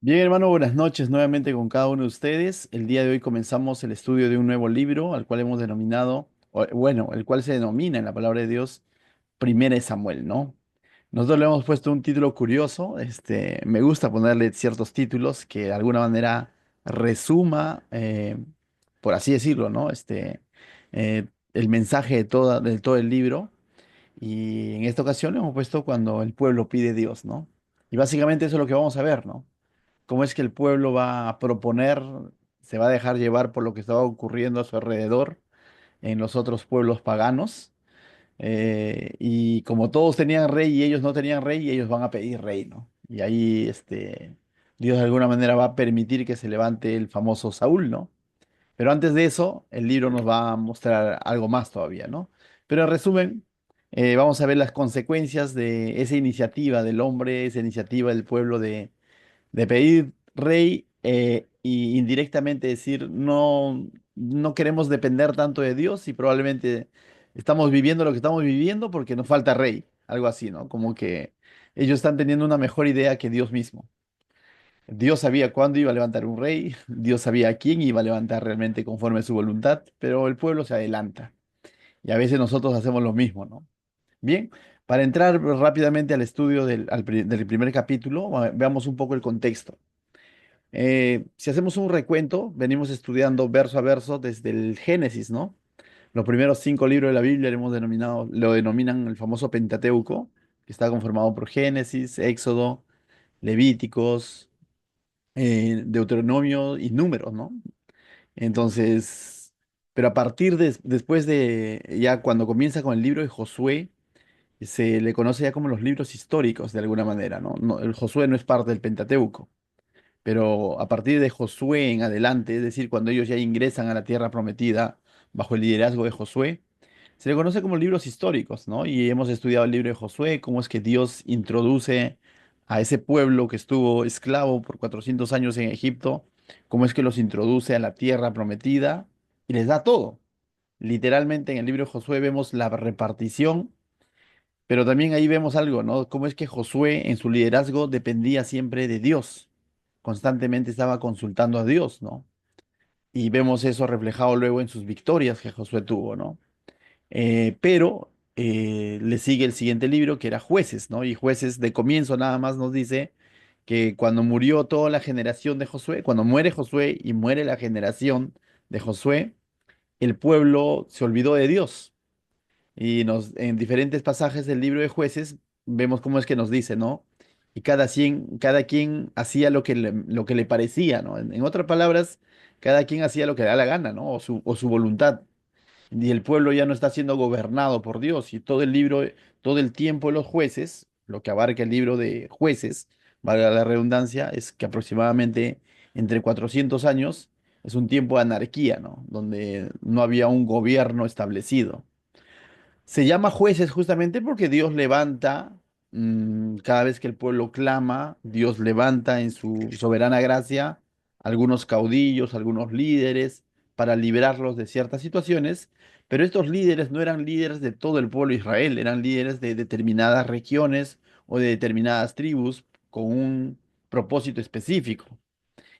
Bien, hermano, buenas noches nuevamente con cada uno de ustedes. El día de hoy comenzamos el estudio de un nuevo libro al cual hemos denominado, bueno, el cual se denomina en la palabra de Dios Primera de Samuel, ¿no? Nosotros le hemos puesto un título curioso, me gusta ponerle ciertos títulos que de alguna manera resuma, por así decirlo, ¿no? El mensaje de todo el libro. Y en esta ocasión le hemos puesto cuando el pueblo pide a Dios, ¿no? Y básicamente eso es lo que vamos a ver, ¿no? Cómo es que el pueblo va a proponer, se va a dejar llevar por lo que estaba ocurriendo a su alrededor en los otros pueblos paganos. Y como todos tenían rey y ellos no tenían rey, ellos van a pedir rey, ¿no? Y ahí Dios de alguna manera va a permitir que se levante el famoso Saúl, ¿no? Pero antes de eso, el libro nos va a mostrar algo más todavía, ¿no? Pero en resumen, vamos a ver las consecuencias de esa iniciativa del hombre, esa iniciativa del pueblo de pedir rey y indirectamente decir no queremos depender tanto de Dios y probablemente estamos viviendo lo que estamos viviendo porque nos falta rey, algo así, ¿no? Como que ellos están teniendo una mejor idea que Dios mismo. Dios sabía cuándo iba a levantar un rey, Dios sabía a quién iba a levantar realmente conforme a su voluntad, pero el pueblo se adelanta y a veces nosotros hacemos lo mismo, ¿no? Bien, para entrar rápidamente al estudio del primer capítulo, veamos un poco el contexto. Si hacemos un recuento, venimos estudiando verso a verso desde el Génesis, ¿no? Los primeros 5 libros de la Biblia lo denominan el famoso Pentateuco, que está conformado por Génesis, Éxodo, Levíticos, Deuteronomio y Números, ¿no? Entonces, pero a partir después de, ya cuando comienza con el libro de Josué, se le conoce ya como los libros históricos de alguna manera, ¿no? El Josué no es parte del Pentateuco. Pero a partir de Josué en adelante, es decir, cuando ellos ya ingresan a la tierra prometida bajo el liderazgo de Josué, se le conoce como libros históricos, ¿no? Y hemos estudiado el libro de Josué, cómo es que Dios introduce a ese pueblo que estuvo esclavo por 400 años en Egipto, cómo es que los introduce a la tierra prometida y les da todo. Literalmente en el libro de Josué vemos la repartición, pero también ahí vemos algo, ¿no? Cómo es que Josué en su liderazgo dependía siempre de Dios, constantemente estaba consultando a Dios, ¿no? Y vemos eso reflejado luego en sus victorias que Josué tuvo, ¿no? Pero le sigue el siguiente libro que era Jueces, ¿no? Y Jueces de comienzo nada más nos dice que cuando murió toda la generación de Josué, cuando muere Josué y muere la generación de Josué, el pueblo se olvidó de Dios. Y en diferentes pasajes del libro de Jueces vemos cómo es que nos dice, ¿no? Y cada quien hacía lo que le parecía, ¿no? En otras palabras, cada quien hacía lo que le da la gana, ¿no? O su voluntad. Y el pueblo ya no está siendo gobernado por Dios. Y todo el libro, todo el tiempo de los jueces, lo que abarca el libro de Jueces, valga la redundancia, es que aproximadamente entre 400 años es un tiempo de anarquía, ¿no? Donde no había un gobierno establecido. Se llama jueces justamente porque Dios levanta, cada vez que el pueblo clama, Dios levanta en su soberana gracia algunos caudillos, algunos líderes para liberarlos de ciertas situaciones, pero estos líderes no eran líderes de todo el pueblo de Israel, eran líderes de determinadas regiones o de determinadas tribus con un propósito específico.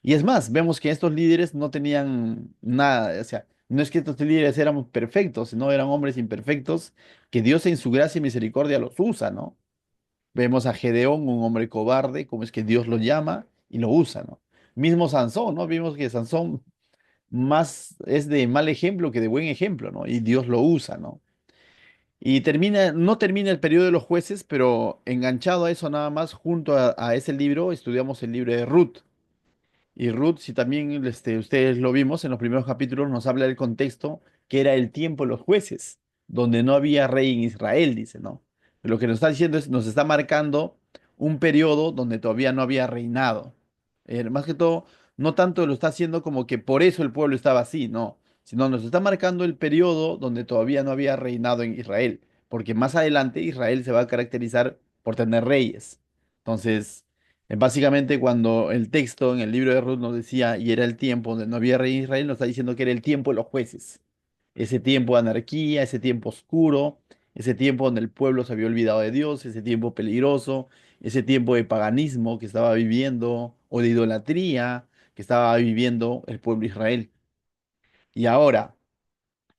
Y es más, vemos que estos líderes no tenían nada, o sea, no es que estos líderes eran perfectos, sino eran hombres imperfectos que Dios en su gracia y misericordia los usa, ¿no? Vemos a Gedeón, un hombre cobarde, como es que Dios lo llama y lo usa, ¿no? Mismo Sansón, ¿no? Vimos que Sansón más es de mal ejemplo que de buen ejemplo, ¿no? Y Dios lo usa, ¿no? Y no termina el periodo de los jueces, pero enganchado a eso nada más, junto a ese libro, estudiamos el libro de Ruth. Y Ruth, si también ustedes lo vimos en los primeros capítulos, nos habla del contexto que era el tiempo de los jueces, donde no había rey en Israel, dice, ¿no? Lo que nos está diciendo es, nos está marcando un periodo donde todavía no había reinado. Más que todo, no tanto lo está haciendo como que por eso el pueblo estaba así, no, sino nos está marcando el periodo donde todavía no había reinado en Israel, porque más adelante Israel se va a caracterizar por tener reyes. Entonces, básicamente, cuando el texto en el libro de Ruth nos decía, y era el tiempo donde no había rey en Israel, nos está diciendo que era el tiempo de los jueces. Ese tiempo de anarquía, ese tiempo oscuro, ese tiempo donde el pueblo se había olvidado de Dios, ese tiempo peligroso, ese tiempo de paganismo que estaba viviendo o de idolatría que estaba viviendo el pueblo de Israel. Y ahora,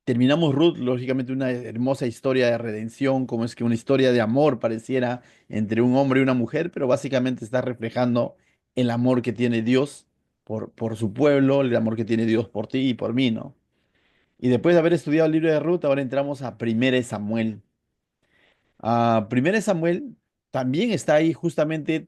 terminamos Ruth, lógicamente una hermosa historia de redención, como es que una historia de amor pareciera entre un hombre y una mujer, pero básicamente está reflejando el amor que tiene Dios por su pueblo, el amor que tiene Dios por ti y por mí, ¿no? Y después de haber estudiado el libro de Ruth, ahora entramos a Primera de Samuel. Primera de Samuel también está ahí justamente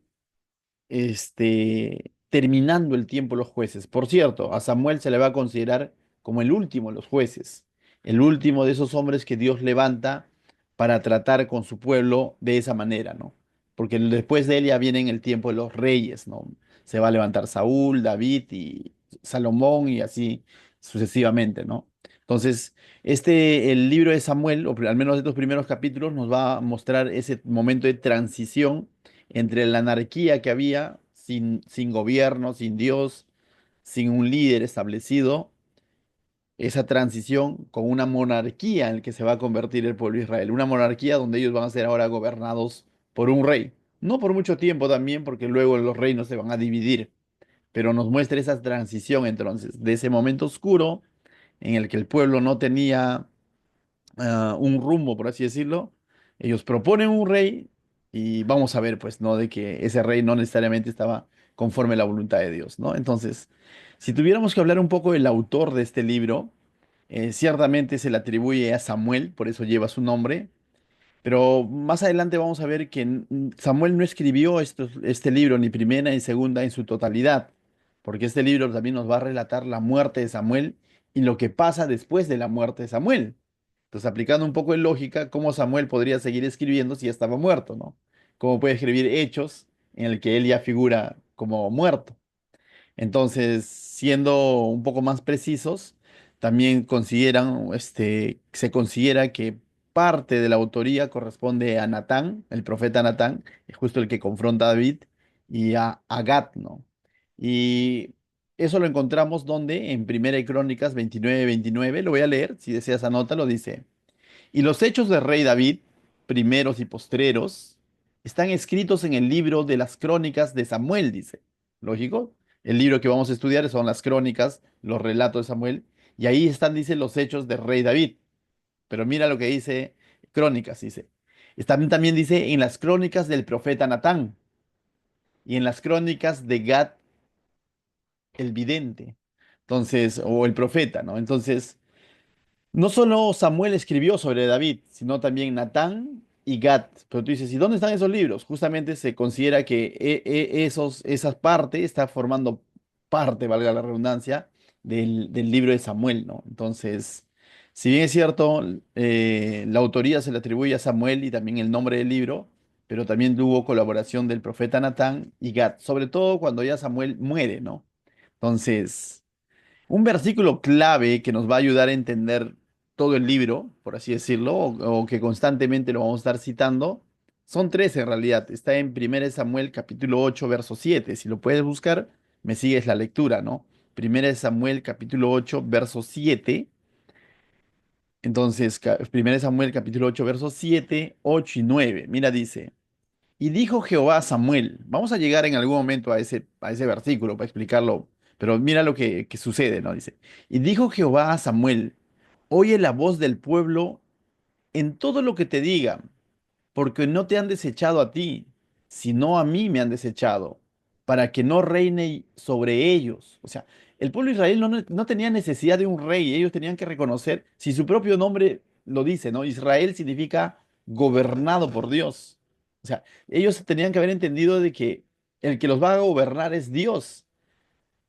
terminando el tiempo de los jueces. Por cierto, a Samuel se le va a considerar como el último de los jueces, el último de esos hombres que Dios levanta para tratar con su pueblo de esa manera, ¿no? Porque después de él ya viene el tiempo de los reyes, ¿no? Se va a levantar Saúl, David y Salomón y así sucesivamente, ¿no? Entonces, el libro de Samuel, o al menos estos primeros capítulos, nos va a mostrar ese momento de transición entre la anarquía que había, sin gobierno, sin Dios, sin un líder establecido, esa transición con una monarquía en la que se va a convertir el pueblo de Israel. Una monarquía donde ellos van a ser ahora gobernados por un rey. No por mucho tiempo también, porque luego los reinos se van a dividir, pero nos muestra esa transición entonces, de ese momento oscuro en el que el pueblo no tenía un rumbo, por así decirlo. Ellos proponen un rey y vamos a ver, pues, ¿no? De que ese rey no necesariamente estaba conforme a la voluntad de Dios, ¿no? Entonces, si tuviéramos que hablar un poco del autor de este libro, ciertamente se le atribuye a Samuel, por eso lleva su nombre, pero más adelante vamos a ver que Samuel no escribió este libro, ni primera ni segunda en su totalidad, porque este libro también nos va a relatar la muerte de Samuel y lo que pasa después de la muerte de Samuel. Entonces, aplicando un poco de lógica, ¿cómo Samuel podría seguir escribiendo si ya estaba muerto, ¿no? ¿Cómo puede escribir hechos en el que él ya figura como muerto? Entonces, siendo un poco más precisos, también se considera que parte de la autoría corresponde a Natán, el profeta Natán, es justo el que confronta a David, y a Gad, ¿no? Y eso lo encontramos donde en Primera de Crónicas 29-29, lo voy a leer, si deseas anótalo, dice. Y los hechos del rey David, primeros y postreros, están escritos en el libro de las crónicas de Samuel, dice. ¿Lógico? El libro que vamos a estudiar son las crónicas, los relatos de Samuel, y ahí están, dice, los hechos del rey David. Pero mira lo que dice crónicas, dice. También dice en las crónicas del profeta Natán y en las crónicas de Gad el vidente. Entonces, o el profeta, ¿no? Entonces, no solo Samuel escribió sobre David, sino también Natán y Gad. Pero tú dices, ¿y dónde están esos libros? Justamente se considera que esas partes está formando parte, valga la redundancia, del libro de Samuel, ¿no? Entonces, si bien es cierto, la autoría se le atribuye a Samuel y también el nombre del libro, pero también tuvo colaboración del profeta Natán y Gad, sobre todo cuando ya Samuel muere, ¿no? Entonces... Un versículo clave que nos va a ayudar a entender todo el libro, por así decirlo, o que constantemente lo vamos a estar citando, son tres en realidad. Está en 1 Samuel capítulo 8, verso 7. Si lo puedes buscar, me sigues la lectura, ¿no? 1 Samuel capítulo 8, verso 7. Entonces, 1 Samuel capítulo 8, verso 7, 8 y 9. Mira, dice. Y dijo Jehová a Samuel, vamos a llegar en algún momento a ese versículo para explicarlo, pero mira lo que sucede, ¿no? Dice, y dijo Jehová a Samuel, oye la voz del pueblo en todo lo que te digan, porque no te han desechado a ti, sino a mí me han desechado, para que no reine sobre ellos. O sea, el pueblo de Israel no tenía necesidad de un rey, ellos tenían que reconocer, si su propio nombre lo dice, ¿no? Israel significa gobernado por Dios. O sea, ellos tenían que haber entendido de que el que los va a gobernar es Dios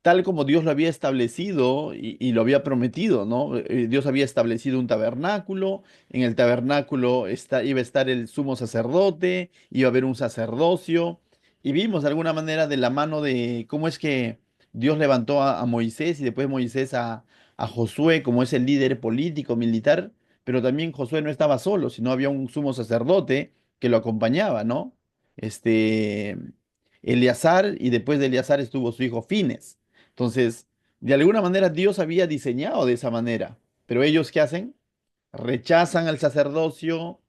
tal como Dios lo había establecido y lo había prometido, ¿no? Dios había establecido un tabernáculo, en el tabernáculo iba a estar el sumo sacerdote, iba a haber un sacerdocio, y vimos de alguna manera de la mano de cómo es que Dios levantó a Moisés y después Moisés a Josué como ese líder político, militar, pero también Josué no estaba solo, sino había un sumo sacerdote que lo acompañaba, ¿no? Este, Eleazar, y después de Eleazar estuvo su hijo Fines. Entonces, de alguna manera Dios había diseñado de esa manera, pero ellos ¿qué hacen? Rechazan al sacerdocio,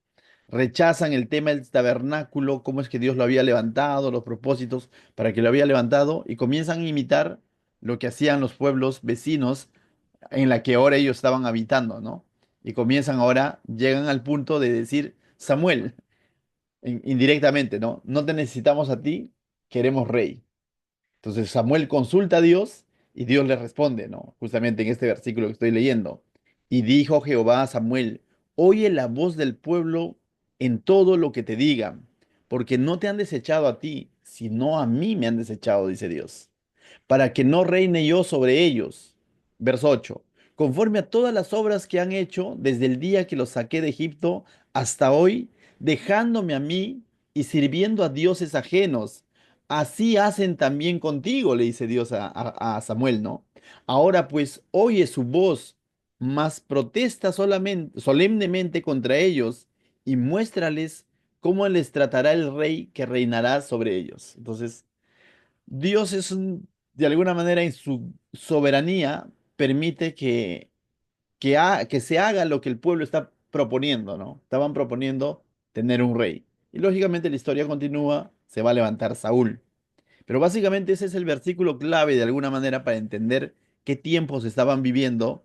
rechazan el tema del tabernáculo, cómo es que Dios lo había levantado, los propósitos para que lo había levantado, y comienzan a imitar lo que hacían los pueblos vecinos en la que ahora ellos estaban habitando, ¿no? Y comienzan ahora, llegan al punto de decir, Samuel, indirectamente, ¿no? No te necesitamos a ti, queremos rey. Entonces Samuel consulta a Dios y Dios le responde, ¿no? Justamente en este versículo que estoy leyendo. Y dijo Jehová a Samuel, oye la voz del pueblo en todo lo que te digan, porque no te han desechado a ti, sino a mí me han desechado, dice Dios para que no reine yo sobre ellos. Verso 8. Conforme a todas las obras que han hecho desde el día que los saqué de Egipto hasta hoy, dejándome a mí y sirviendo a dioses ajenos. Así hacen también contigo, le dice Dios a Samuel, ¿no? Ahora pues oye su voz, mas protesta solamente, solemnemente contra ellos y muéstrales cómo les tratará el rey que reinará sobre ellos. Entonces, Dios de alguna manera en su soberanía permite que se haga lo que el pueblo está proponiendo, ¿no? Estaban proponiendo tener un rey. Y lógicamente la historia continúa, se va a levantar Saúl. Pero básicamente ese es el versículo clave de alguna manera para entender qué tiempos estaban viviendo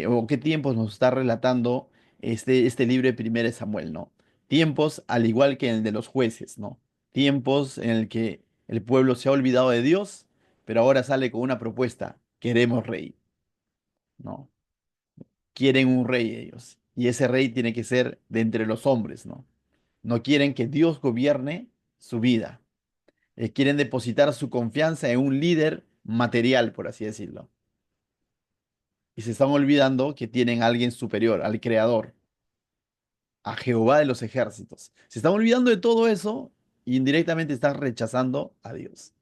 o qué tiempos nos está relatando este libro de Primera de Samuel, ¿no? Tiempos al igual que el de los jueces, ¿no? Tiempos en el que el pueblo se ha olvidado de Dios, pero ahora sale con una propuesta, queremos rey, ¿no? Quieren un rey ellos. Y ese rey tiene que ser de entre los hombres, ¿no? No quieren que Dios gobierne su vida quieren depositar su confianza en un líder material, por así decirlo. Y se están olvidando que tienen a alguien superior, al Creador, a Jehová de los ejércitos. Se están olvidando de todo eso y indirectamente están rechazando a Dios.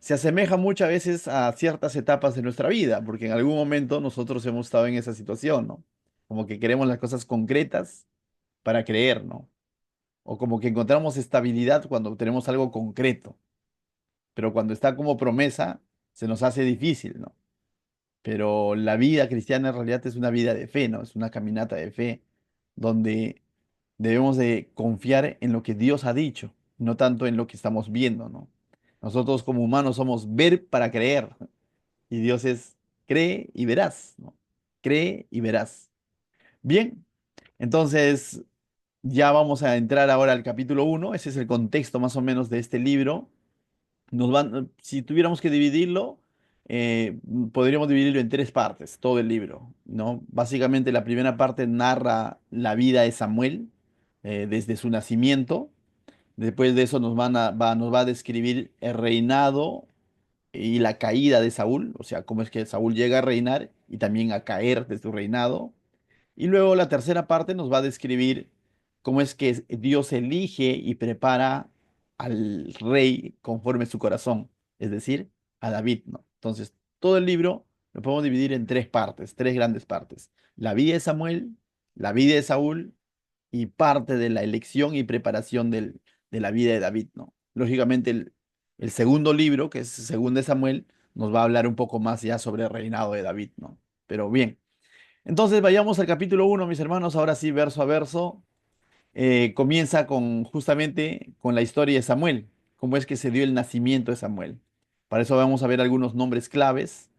Se asemeja muchas veces a ciertas etapas de nuestra vida, porque en algún momento nosotros hemos estado en esa situación, ¿no? Como que queremos las cosas concretas para creer, ¿no? O como que encontramos estabilidad cuando tenemos algo concreto, pero cuando está como promesa, se nos hace difícil, ¿no? Pero la vida cristiana en realidad es una vida de fe, ¿no? Es una caminata de fe donde debemos de confiar en lo que Dios ha dicho, no tanto en lo que estamos viendo, ¿no? Nosotros como humanos somos ver para creer y Dios es cree y verás, ¿no? Cree y verás. Bien, entonces ya vamos a entrar ahora al capítulo uno. Ese es el contexto más o menos de este libro. Si tuviéramos que dividirlo, podríamos dividirlo en tres partes, todo el libro, ¿no? Básicamente la primera parte narra la vida de Samuel desde su nacimiento. Después de eso nos va a describir el reinado y la caída de Saúl, o sea, cómo es que Saúl llega a reinar y también a caer de su reinado. Y luego la tercera parte nos va a describir cómo es que Dios elige y prepara al rey conforme su corazón, es decir, a David, ¿no? Entonces, todo el libro lo podemos dividir en tres partes, tres grandes partes. La vida de Samuel, la vida de Saúl y parte de la elección y preparación de la vida de David, ¿no? Lógicamente, el segundo libro, que es Según de Samuel, nos va a hablar un poco más ya sobre el reinado de David, ¿no? Pero bien. Entonces vayamos al capítulo uno, mis hermanos, ahora sí, verso a verso. Comienza con justamente con la historia de Samuel, cómo es que se dio el nacimiento de Samuel. Para eso vamos a ver algunos nombres claves.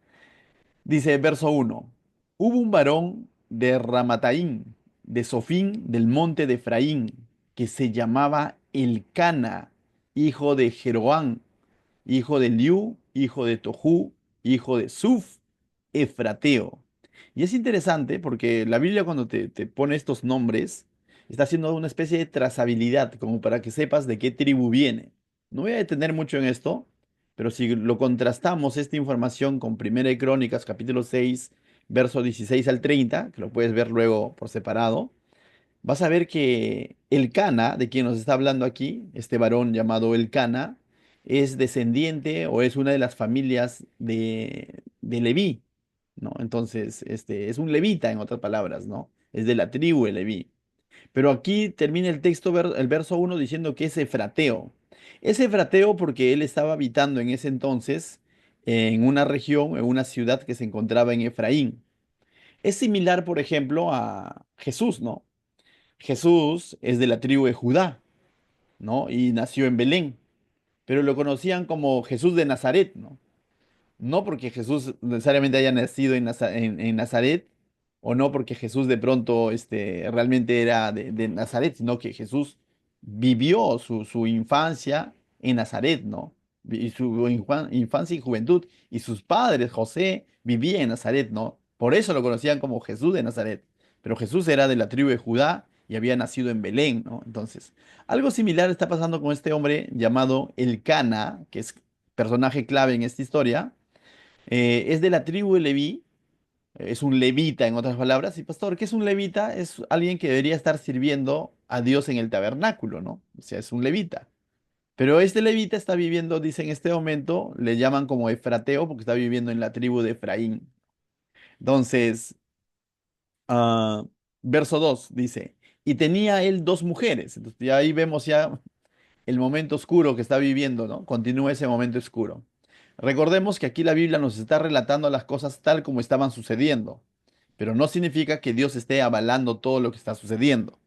Dice verso uno: hubo un varón de Ramataín, de Sofín, del monte de Efraín, que se llamaba Elcana, hijo de Jeroán, hijo de Liu, hijo de Tohu, hijo de Suf, Efrateo. Y es interesante porque la Biblia cuando te pone estos nombres, está haciendo una especie de trazabilidad, como para que sepas de qué tribu viene. No voy a detener mucho en esto, pero si lo contrastamos esta información con Primera de Crónicas, capítulo 6, verso 16 al 30, que lo puedes ver luego por separado, vas a ver que Elcana, de quien nos está hablando aquí, este varón llamado Elcana, es descendiente o es una de las familias de Leví, ¿no? Entonces, es un levita, en otras palabras, ¿no? Es de la tribu de Leví. Pero aquí termina el texto, el verso uno diciendo que es efrateo. Es efrateo porque él estaba habitando en ese entonces en una región, en una ciudad que se encontraba en Efraín. Es similar, por ejemplo, a Jesús, ¿no? Jesús es de la tribu de Judá, ¿no? Y nació en Belén, pero lo conocían como Jesús de Nazaret, ¿no? No porque Jesús necesariamente haya nacido en Nazaret, o no porque Jesús de pronto realmente era de Nazaret, sino que Jesús vivió su infancia en Nazaret, ¿no? Y su infancia y juventud. Y sus padres, José, vivía en Nazaret, ¿no? Por eso lo conocían como Jesús de Nazaret. Pero Jesús era de la tribu de Judá y había nacido en Belén, ¿no? Entonces, algo similar está pasando con este hombre llamado Elcana, que es personaje clave en esta historia. Es de la tribu de Leví, es un levita en otras palabras. Y pastor, ¿qué es un levita? Es alguien que debería estar sirviendo a Dios en el tabernáculo, ¿no? O sea, es un levita. Pero este levita está viviendo, dice en este momento, le llaman como efrateo porque está viviendo en la tribu de Efraín. Entonces, ah, verso 2 dice, y tenía él dos mujeres. Entonces, ya ahí vemos ya el momento oscuro que está viviendo, ¿no? Continúa ese momento oscuro. Recordemos que aquí la Biblia nos está relatando las cosas tal como estaban sucediendo, pero no significa que Dios esté avalando todo lo que está sucediendo.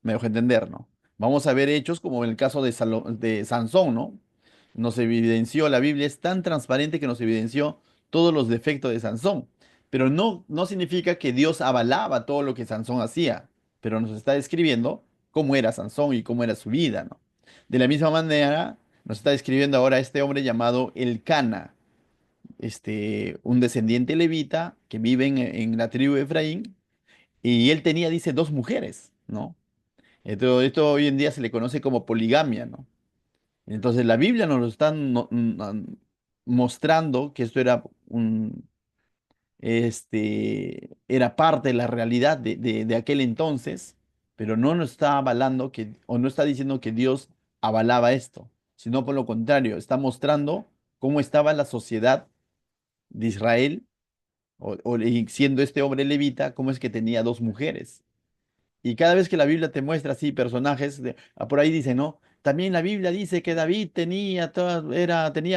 Me dejo entender, ¿no? Vamos a ver hechos como en el caso de Sansón, ¿no? Nos evidenció, la Biblia es tan transparente que nos evidenció todos los defectos de Sansón, pero no significa que Dios avalaba todo lo que Sansón hacía, pero nos está describiendo cómo era Sansón y cómo era su vida, ¿no? De la misma manera, nos está describiendo ahora este hombre llamado Elcana, un descendiente levita que vive en la tribu de Efraín, y él tenía, dice, dos mujeres, ¿no? Esto hoy en día se le conoce como poligamia, ¿no? Entonces la Biblia nos lo está mostrando que esto era parte de la realidad de aquel entonces, pero no nos está avalando o no está diciendo que Dios avalaba esto, sino por lo contrario, está mostrando cómo estaba la sociedad de Israel, y siendo este hombre levita, cómo es que tenía dos mujeres. Y cada vez que la Biblia te muestra así personajes, por ahí dice, ¿no? También la Biblia dice que David tenía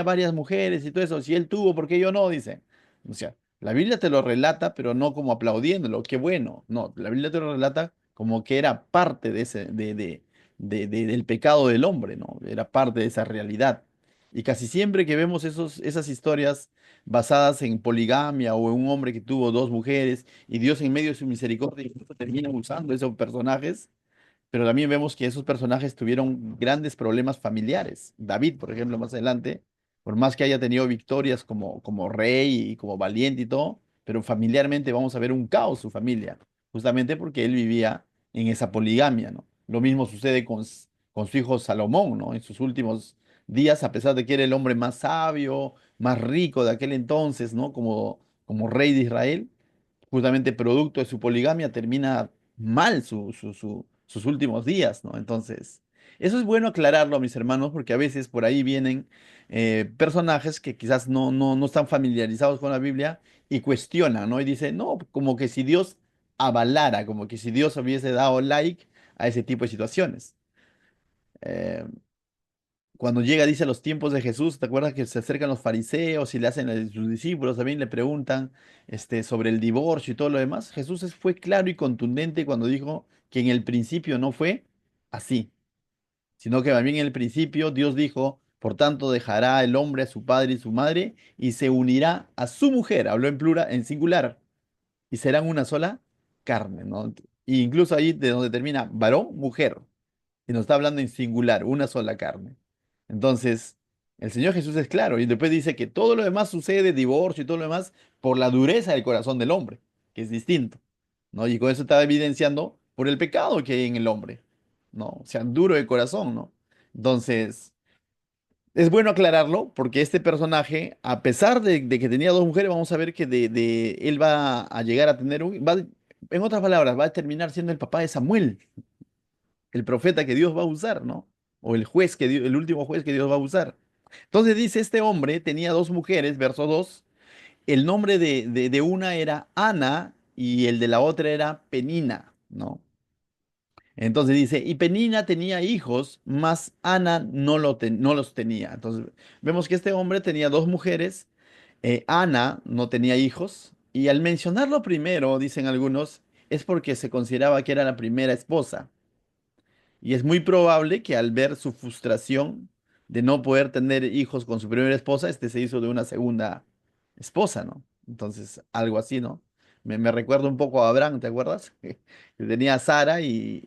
varias mujeres y todo eso. Si él tuvo, ¿por qué yo no? Dice. O sea, la Biblia te lo relata, pero no como aplaudiéndolo, qué bueno. No, la Biblia te lo relata como que era parte del pecado del hombre, ¿no? Era parte de esa realidad. Y casi siempre que vemos esas historias basadas en poligamia o en un hombre que tuvo dos mujeres, y Dios en medio de su misericordia incluso termina usando esos personajes, pero también vemos que esos personajes tuvieron grandes problemas familiares. David, por ejemplo, más adelante, por más que haya tenido victorias como rey y como valiente y todo, pero familiarmente vamos a ver un caos su familia, justamente porque él vivía en esa poligamia, ¿no? Lo mismo sucede con su hijo Salomón, ¿no? En sus últimos días, a pesar de que era el hombre más sabio, más rico de aquel entonces, ¿no? Como rey de Israel, justamente producto de su poligamia, termina mal sus últimos días, ¿no? Entonces, eso es bueno aclararlo, mis hermanos, porque a veces por ahí vienen personajes que quizás no están familiarizados con la Biblia y cuestionan, ¿no? Y dicen, no, como que si Dios avalara, como que si Dios hubiese dado like a ese tipo de situaciones. Eh, Cuando llega, dice, a los tiempos de Jesús, ¿te acuerdas que se acercan los fariseos y le hacen a sus discípulos, también le preguntan sobre el divorcio y todo lo demás? Jesús fue claro y contundente cuando dijo que en el principio no fue así, sino que también en el principio Dios dijo, por tanto dejará el hombre a su padre y su madre y se unirá a su mujer, habló en plural, en singular, y serán una sola carne, ¿no? Y incluso ahí de donde termina varón, mujer, y nos está hablando en singular, una sola carne. Entonces, el Señor Jesús es claro y después dice que todo lo demás sucede, divorcio y todo lo demás, por la dureza del corazón del hombre, que es distinto, ¿no? Y con eso está evidenciando por el pecado que hay en el hombre, ¿no? O sea, duro de corazón, ¿no? Entonces, es bueno aclararlo porque este personaje, a pesar de que tenía dos mujeres, vamos a ver que él va a llegar a tener en otras palabras, va a terminar siendo el papá de Samuel, el profeta que Dios va a usar, ¿no? O el juez el último juez que Dios va a usar. Entonces dice, este hombre tenía dos mujeres, verso 2. El nombre de una era Ana y el de la otra era Penina, ¿no? Entonces dice, y Penina tenía hijos, mas Ana no los tenía. Entonces vemos que este hombre tenía dos mujeres, Ana no tenía hijos, y al mencionarlo primero, dicen algunos, es porque se consideraba que era la primera esposa. Y es muy probable que al ver su frustración de no poder tener hijos con su primera esposa, este se hizo de una segunda esposa, ¿no? Entonces, algo así, ¿no? Me recuerda un poco a Abraham, ¿te acuerdas? Que tenía a Sara y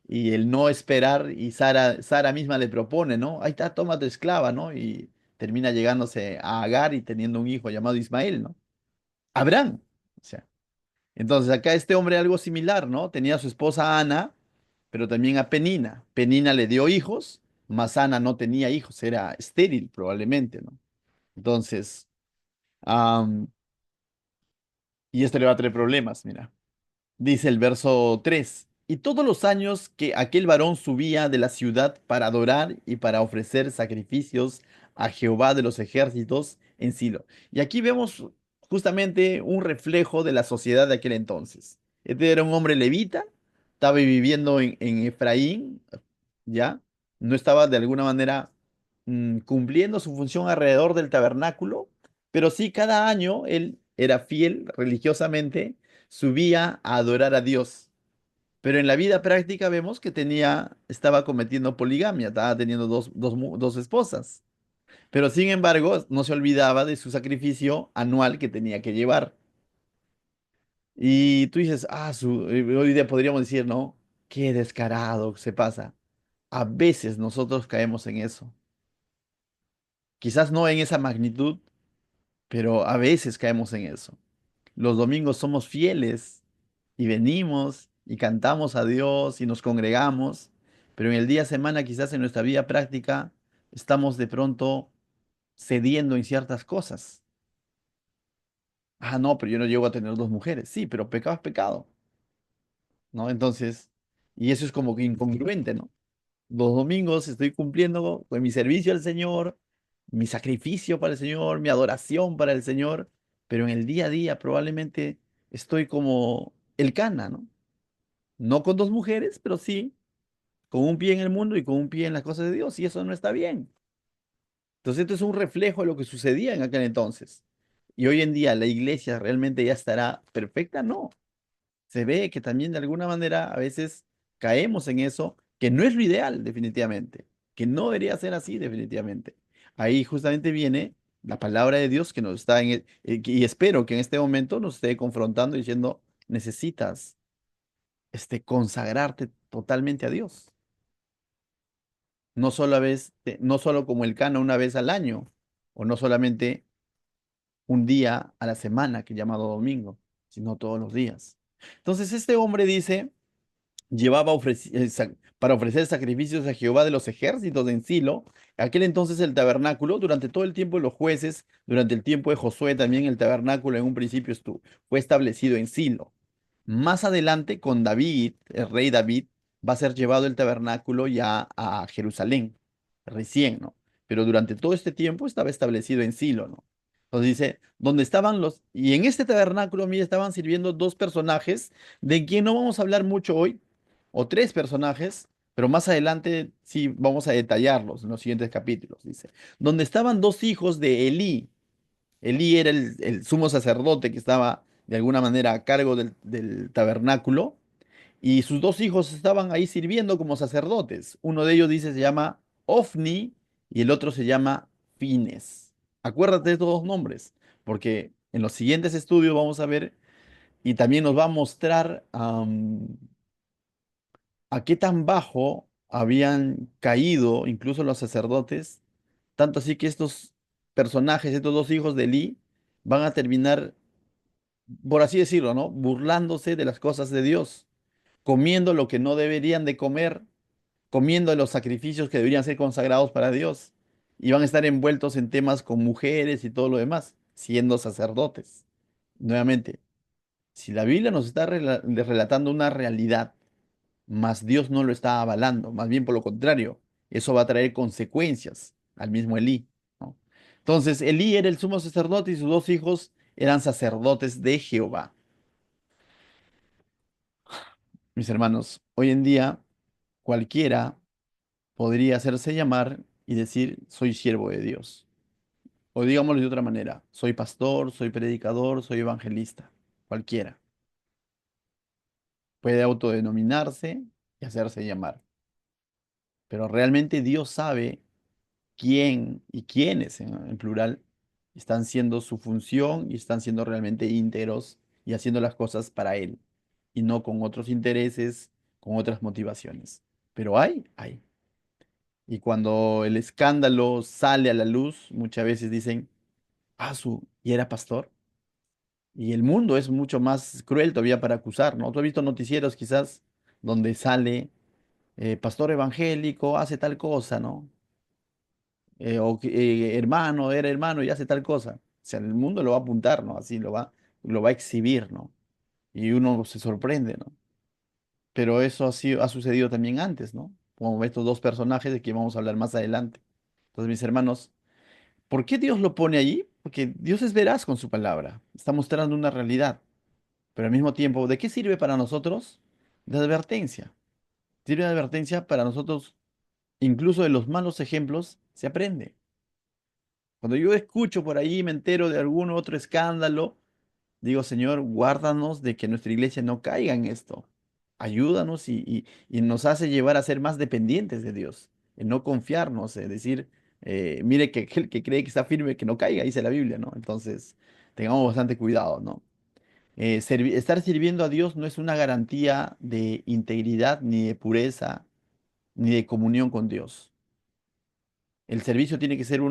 el no esperar, y Sara misma le propone, ¿no? Ahí está, toma tu esclava, ¿no? Y termina llegándose a Agar y teniendo un hijo llamado Ismael, ¿no? Abraham. O sea, entonces acá este hombre algo similar, ¿no? Tenía a su esposa Ana, pero también a Penina. Penina le dio hijos, mas Ana no tenía hijos, era estéril probablemente, ¿no? Entonces, am, y esto le va a traer problemas, mira. Dice el verso 3: y todos los años que aquel varón subía de la ciudad para adorar y para ofrecer sacrificios a Jehová de los ejércitos en Silo. Y aquí vemos justamente un reflejo de la sociedad de aquel entonces. Este era un hombre levita, estaba viviendo en Efraín, ¿ya? No estaba de alguna manera cumpliendo su función alrededor del tabernáculo, pero sí cada año él era fiel religiosamente, subía a adorar a Dios. Pero en la vida práctica vemos que estaba cometiendo poligamia, estaba teniendo dos esposas. Pero sin embargo, no se olvidaba de su sacrificio anual que tenía que llevar. Y tú dices, hoy día podríamos decir, ¿no? Qué descarado se pasa. A veces nosotros caemos en eso. Quizás no en esa magnitud, pero a veces caemos en eso. Los domingos somos fieles y venimos y cantamos a Dios y nos congregamos, pero en el día de semana quizás en nuestra vida práctica estamos de pronto cediendo en ciertas cosas. Ah, no, pero yo no llego a tener dos mujeres. Sí, pero pecado es pecado, ¿no? Entonces, y eso es como que incongruente, ¿no? Los domingos estoy cumpliendo con mi servicio al Señor, mi sacrificio para el Señor, mi adoración para el Señor, pero en el día a día probablemente estoy como el Cana, ¿no? No con dos mujeres, pero sí con un pie en el mundo y con un pie en las cosas de Dios, y eso no está bien. Entonces, esto es un reflejo de lo que sucedía en aquel entonces. Y hoy en día, ¿la iglesia realmente ya estará perfecta? No. Se ve que también de alguna manera a veces caemos en eso, que no es lo ideal, definitivamente, que no debería ser así, definitivamente. Ahí justamente viene la palabra de Dios que nos está y espero que en este momento nos esté confrontando diciendo, necesitas consagrarte totalmente a Dios. No solo como el cano una vez al año, o no solamente un día a la semana, que es llamado domingo, sino todos los días. Entonces este hombre dice, para ofrecer sacrificios a Jehová de los ejércitos en Silo, aquel entonces el tabernáculo, durante todo el tiempo de los jueces, durante el tiempo de Josué también el tabernáculo en un principio fue establecido en Silo. Más adelante, con David, el rey David, va a ser llevado el tabernáculo ya a Jerusalén, recién, ¿no? Pero durante todo este tiempo estaba establecido en Silo, ¿no? Entonces dice, donde estaban y en este tabernáculo, mira, estaban sirviendo dos personajes de quien no vamos a hablar mucho hoy, o tres personajes, pero más adelante sí vamos a detallarlos en los siguientes capítulos, dice, donde estaban dos hijos de Elí. Elí era el sumo sacerdote que estaba de alguna manera a cargo del tabernáculo y sus dos hijos estaban ahí sirviendo como sacerdotes. Uno de ellos dice se llama Ofni y el otro se llama Fines. Acuérdate de estos dos nombres, porque en los siguientes estudios vamos a ver y también nos va a mostrar a qué tan bajo habían caído incluso los sacerdotes, tanto así que estos personajes, estos dos hijos de Elí, van a terminar, por así decirlo, ¿no? Burlándose de las cosas de Dios, comiendo lo que no deberían de comer, comiendo los sacrificios que deberían ser consagrados para Dios, y van a estar envueltos en temas con mujeres y todo lo demás, siendo sacerdotes. Nuevamente, si la Biblia nos está relatando una realidad, mas Dios no lo está avalando, más bien por lo contrario, eso va a traer consecuencias al mismo Elí, ¿no? Entonces, Elí era el sumo sacerdote y sus dos hijos eran sacerdotes de Jehová. Mis hermanos, hoy en día cualquiera podría hacerse llamar y decir, soy siervo de Dios. O digámoslo de otra manera, soy pastor, soy predicador, soy evangelista, cualquiera. puede autodenominarse y hacerse llamar. Pero realmente Dios sabe quién y quiénes, en plural, están siendo su función y están siendo realmente íntegros y haciendo las cosas para Él y no con otros intereses, con otras motivaciones. Pero hay. Y cuando el escándalo sale a la luz, muchas veces dicen, ah, y era pastor. Y el mundo es mucho más cruel todavía para acusar, ¿no? Tú has visto noticieros quizás donde sale pastor evangélico, hace tal cosa, ¿no? Hermano, era hermano y hace tal cosa. O sea, el mundo lo va a apuntar, ¿no? Así lo va a exhibir, ¿no? Y uno se sorprende, ¿no? Pero eso ha sucedido también antes, ¿no? Como estos dos personajes de que vamos a hablar más adelante. Entonces, mis hermanos, ¿por qué Dios lo pone allí? Porque Dios es veraz con su palabra. Está mostrando una realidad. Pero al mismo tiempo, ¿de qué sirve para nosotros? De advertencia. Sirve de advertencia para nosotros, incluso de los malos ejemplos, se aprende. Cuando yo escucho por ahí, me entero de algún otro escándalo, digo, Señor, guárdanos de que nuestra iglesia no caiga en esto. Ayúdanos y nos hace llevar a ser más dependientes de Dios, en no confiarnos, decir, mire que aquel que cree que está firme, que no caiga, dice la Biblia, ¿no? Entonces, tengamos bastante cuidado, ¿no? Estar sirviendo a Dios no es una garantía de integridad, ni de pureza, ni de comunión con Dios. El servicio tiene que ser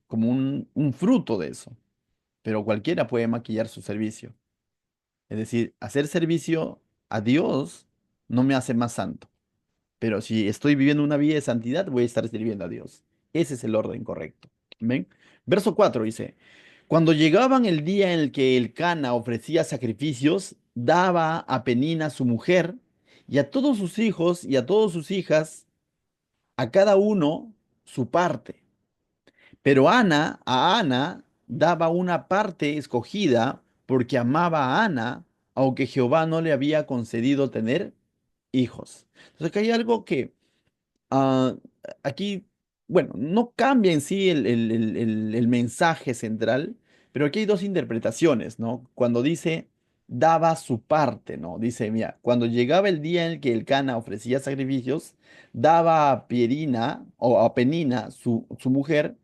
como un fruto de eso, pero cualquiera puede maquillar su servicio. Es decir, hacer servicio a Dios no me hace más santo, pero si estoy viviendo una vida de santidad, voy a estar sirviendo a Dios. Ese es el orden correcto. ¿Ven? Verso 4 dice, cuando llegaban el día en el que el Cana ofrecía sacrificios, daba a Penina su mujer y a todos sus hijos y a todas sus hijas, a cada uno su parte. Pero a Ana daba una parte escogida porque amaba a Ana, aunque Jehová no le había concedido tener hijos. Entonces, acá hay algo que ah, aquí, bueno, no cambia en sí el mensaje central, pero aquí hay dos interpretaciones, ¿no? Cuando dice daba su parte, ¿no? Dice, mira, cuando llegaba el día en el que el Cana ofrecía sacrificios, daba a Pierina o a Penina, su mujer,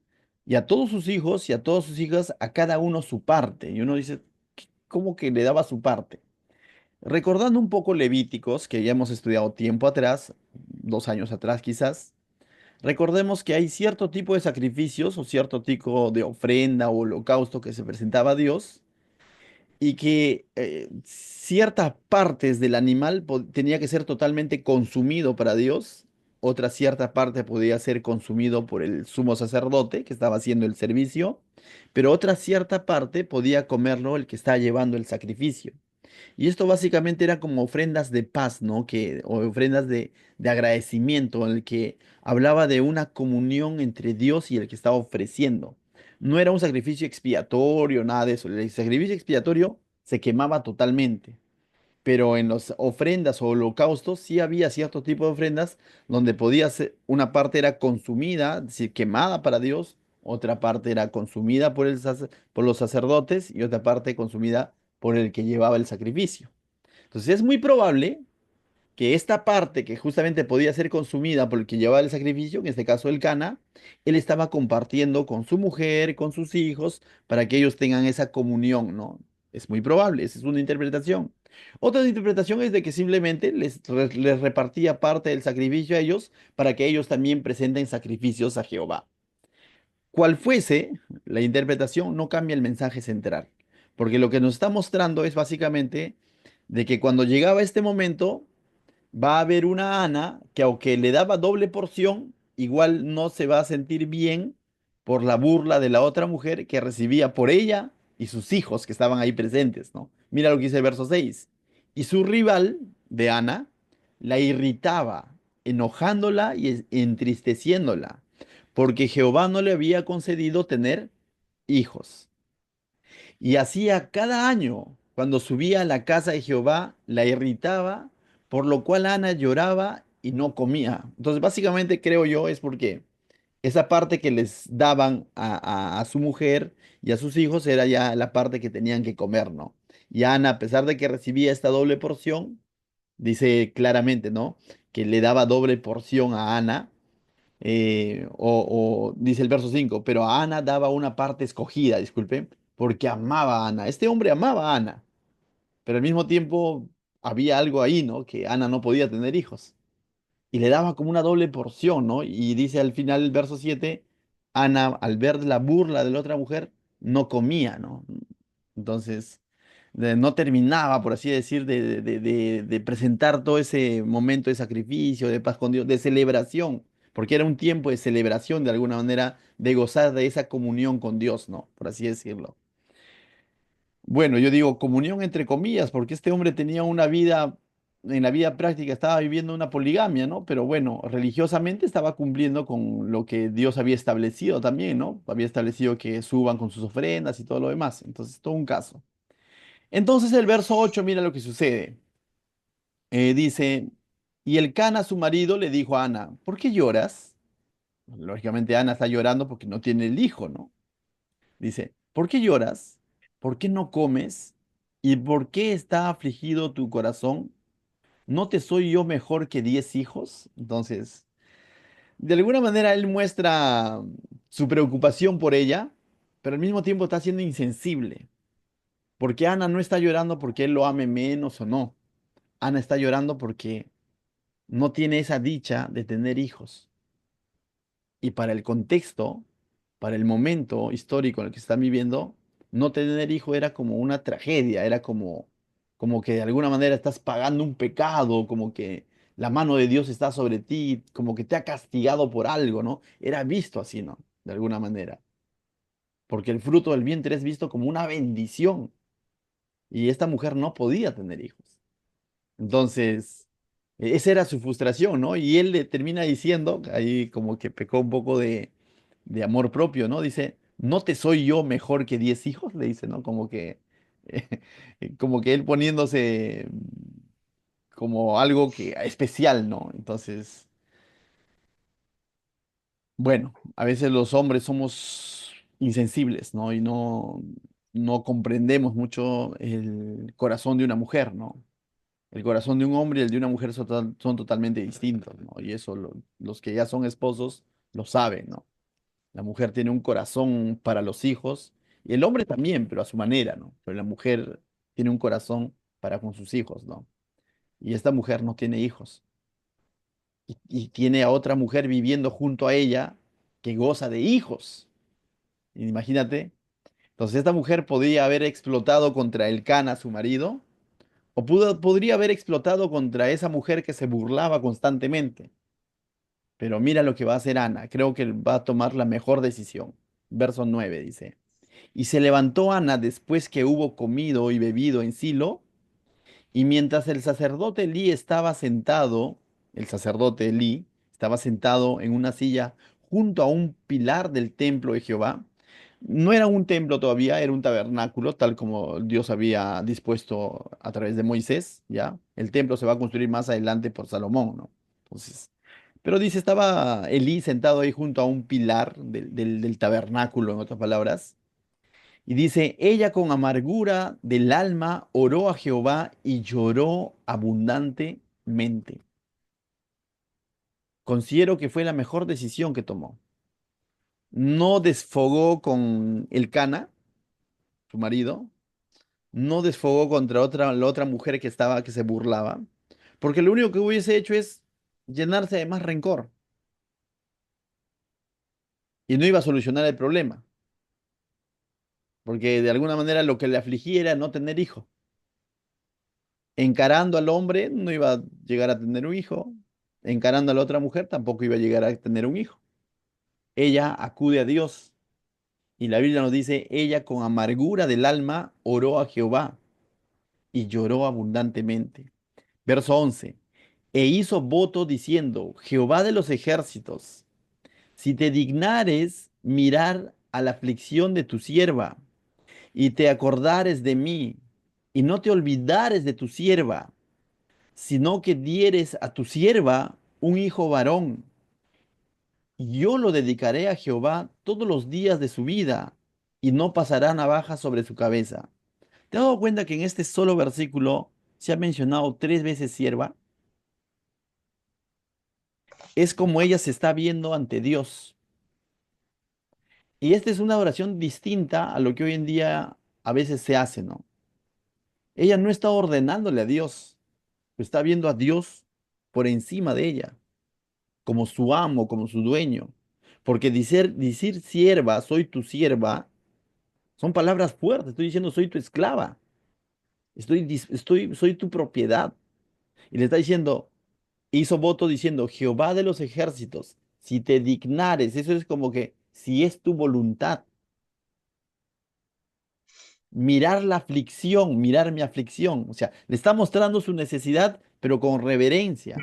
y a todos sus hijos y a todas sus hijas, a cada uno su parte. Y uno dice, ¿cómo que le daba su parte? Recordando un poco Levíticos, que ya hemos estudiado tiempo atrás, 2 años atrás quizás, recordemos que hay cierto tipo de sacrificios o cierto tipo de ofrenda o holocausto que se presentaba a Dios y que ciertas partes del animal tenía que ser totalmente consumido para Dios, otra cierta parte podía ser consumido por el sumo sacerdote que estaba haciendo el servicio, pero otra cierta parte podía comerlo el que estaba llevando el sacrificio. Y esto básicamente era como ofrendas de paz, ¿no? O ofrendas de agradecimiento, en el que hablaba de una comunión entre Dios y el que estaba ofreciendo. No era un sacrificio expiatorio, nada de eso. El sacrificio expiatorio se quemaba totalmente. Pero en las ofrendas o holocaustos sí había cierto tipo de ofrendas donde podía ser, una parte era consumida, es decir, quemada para Dios, otra parte era consumida por los sacerdotes y otra parte consumida por el que llevaba el sacrificio. Entonces es muy probable que esta parte que justamente podía ser consumida por el que llevaba el sacrificio, en este caso el Cana, él estaba compartiendo con su mujer, con sus hijos, para que ellos tengan esa comunión, ¿no? Es muy probable, esa es una interpretación. Otra interpretación es de que simplemente les repartía parte del sacrificio a ellos para que ellos también presenten sacrificios a Jehová. Cual fuese la interpretación, no cambia el mensaje central, porque lo que nos está mostrando es básicamente de que cuando llegaba este momento, va a haber una Ana que aunque le daba doble porción, igual no se va a sentir bien por la burla de la otra mujer que recibía por ella y sus hijos que estaban ahí presentes, ¿no? Mira lo que dice el verso 6. Y su rival de Ana la irritaba, enojándola y entristeciéndola, porque Jehová no le había concedido tener hijos. Y hacía cada año, cuando subía a la casa de Jehová, la irritaba, por lo cual Ana lloraba y no comía. Entonces, básicamente creo yo es porque esa parte que les daban a su mujer y a sus hijos era ya la parte que tenían que comer, ¿no? Y Ana, a pesar de que recibía esta doble porción, Dice claramente, ¿no? Que le daba doble porción a Ana, o dice el verso 5 pero a Ana daba una parte escogida, disculpe, porque amaba a Ana. Este hombre amaba a Ana, pero al mismo tiempo había algo ahí, ¿no? Que Ana no podía tener hijos. Y le daba como una doble porción, ¿no? Y dice al final el verso 7 Ana, al ver la burla de la otra mujer, no comía, ¿no? Entonces, no terminaba, por así decir, de presentar todo ese momento de sacrificio, de paz con Dios, de celebración, porque era un tiempo de celebración de alguna manera, de gozar de esa comunión con Dios, ¿no? Por así decirlo. Bueno, yo digo comunión entre comillas, porque este hombre tenía una vida, en la vida práctica estaba viviendo una poligamia, ¿no? Pero bueno, religiosamente estaba cumpliendo con lo que Dios había establecido también, ¿no? Había establecido que suban con sus ofrendas y todo lo demás. Entonces, todo un caso. Entonces el verso 8 mira lo que sucede. Dice, y el Cana, su marido, le dijo a Ana, ¿por qué lloras? Lógicamente Ana está llorando porque no tiene el hijo, ¿no? Dice, ¿por qué lloras? ¿Por qué no comes? ¿Y por qué está afligido tu corazón? ¿No te soy yo mejor que 10 hijos? Entonces, de alguna manera él muestra su preocupación por ella, pero al mismo tiempo está siendo insensible, porque Ana no está llorando porque él lo ame menos o no. Ana está llorando porque no tiene esa dicha de tener hijos. Y para el contexto, para el momento histórico en el que están viviendo, no tener hijo era como una tragedia, era como que de alguna manera estás pagando un pecado, como que la mano de Dios está sobre ti, como que te ha castigado por algo, ¿no? Era visto así, ¿no? De alguna manera. Porque el fruto del vientre es visto como una bendición. Y esta mujer no podía tener hijos. Entonces, esa era su frustración, ¿no? Y él le termina diciendo, ahí como que pecó un poco de amor propio, ¿no? Dice, ¿no te soy yo mejor que 10 hijos? Le dice, ¿no? Como que él poniéndose como algo que especial, ¿no? Entonces, bueno, a veces los hombres somos insensibles, ¿no? Y no comprendemos mucho el corazón de una mujer, ¿no? El corazón de un hombre y el de una mujer son totalmente distintos, ¿no? Y eso los que ya son esposos lo saben, ¿no? La mujer tiene un corazón para los hijos y el hombre también, pero a su manera, ¿no? Pero la mujer tiene un corazón para con sus hijos, ¿no? Y esta mujer no tiene hijos y tiene a otra mujer viviendo junto a ella que goza de hijos. Imagínate. Entonces esta mujer podría haber explotado contra el Cana, su marido, o podría haber explotado contra esa mujer que se burlaba constantemente. Pero mira lo que va a hacer Ana. Creo que va a tomar la mejor decisión. Verso 9 dice. Y se levantó Ana después que hubo comido y bebido en Silo, y mientras el sacerdote Elí estaba sentado, el sacerdote Elí estaba sentado en una silla junto a un pilar del templo de Jehová. No era un templo todavía, era un tabernáculo, tal como Dios había dispuesto a través de Moisés, ¿ya? El templo se va a construir más adelante por Salomón, ¿no? Entonces, pero dice, estaba Elí sentado ahí junto a un pilar del tabernáculo, en otras palabras, y dice, ella con amargura del alma oró a Jehová y lloró abundantemente. Considero que fue la mejor decisión que tomó. No desfogó con el Cana, su marido, no desfogó contra la otra mujer que estaba, que se burlaba, porque lo único que hubiese hecho es llenarse de más rencor y no iba a solucionar el problema, porque de alguna manera lo que le afligía era no tener hijo. Encarando al hombre no iba a llegar a tener un hijo, encarando a la otra mujer tampoco iba a llegar a tener un hijo. Ella acude a Dios y la Biblia nos dice, ella con amargura del alma oró a Jehová y lloró abundantemente. Verso 11. E hizo voto diciendo, Jehová de los ejércitos, si te dignares mirar a la aflicción de tu sierva y te acordares de mí y no te olvidares de tu sierva, sino que dieres a tu sierva un hijo varón. Yo lo dedicaré a Jehová todos los días de su vida, y no pasará navaja sobre su cabeza. ¿Te has dado cuenta que en este solo versículo se ha mencionado 3 veces sierva, es como ella se está viendo ante Dios. Y esta es una oración distinta a lo que hoy en día a veces se hace, ¿no? Ella no está ordenándole a Dios, está viendo a Dios por encima de ella, como su amo, como su dueño. Porque decir sierva, soy tu sierva, son palabras fuertes. Estoy diciendo, soy tu esclava, soy tu propiedad. Y le está diciendo, hizo voto diciendo, Jehová de los ejércitos, si te dignares, eso es como que, si es tu voluntad, mirar la aflicción, mirar mi aflicción. O sea, le está mostrando su necesidad, pero con reverencia,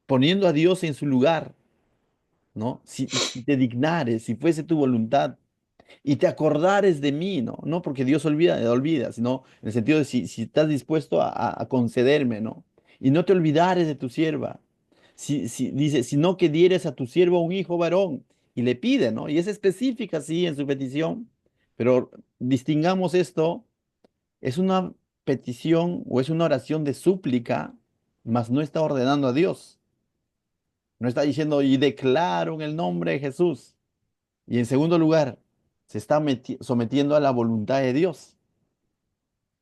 poniendo a Dios en su lugar, ¿no? Si te dignares, si fuese tu voluntad, y te acordares de mí, ¿no? No porque Dios olvida, sino en el sentido de si estás dispuesto a concederme, ¿no? Y no te olvidares de tu sierva. Dice, sino que dieres a tu siervo un hijo varón, y le pide, ¿no? Y es específica, sí, en su petición, pero distingamos esto, es una petición o es una oración de súplica, mas no está ordenando a Dios. No está diciendo, y declaro en el nombre de Jesús. Y en segundo lugar, se está sometiendo a la voluntad de Dios.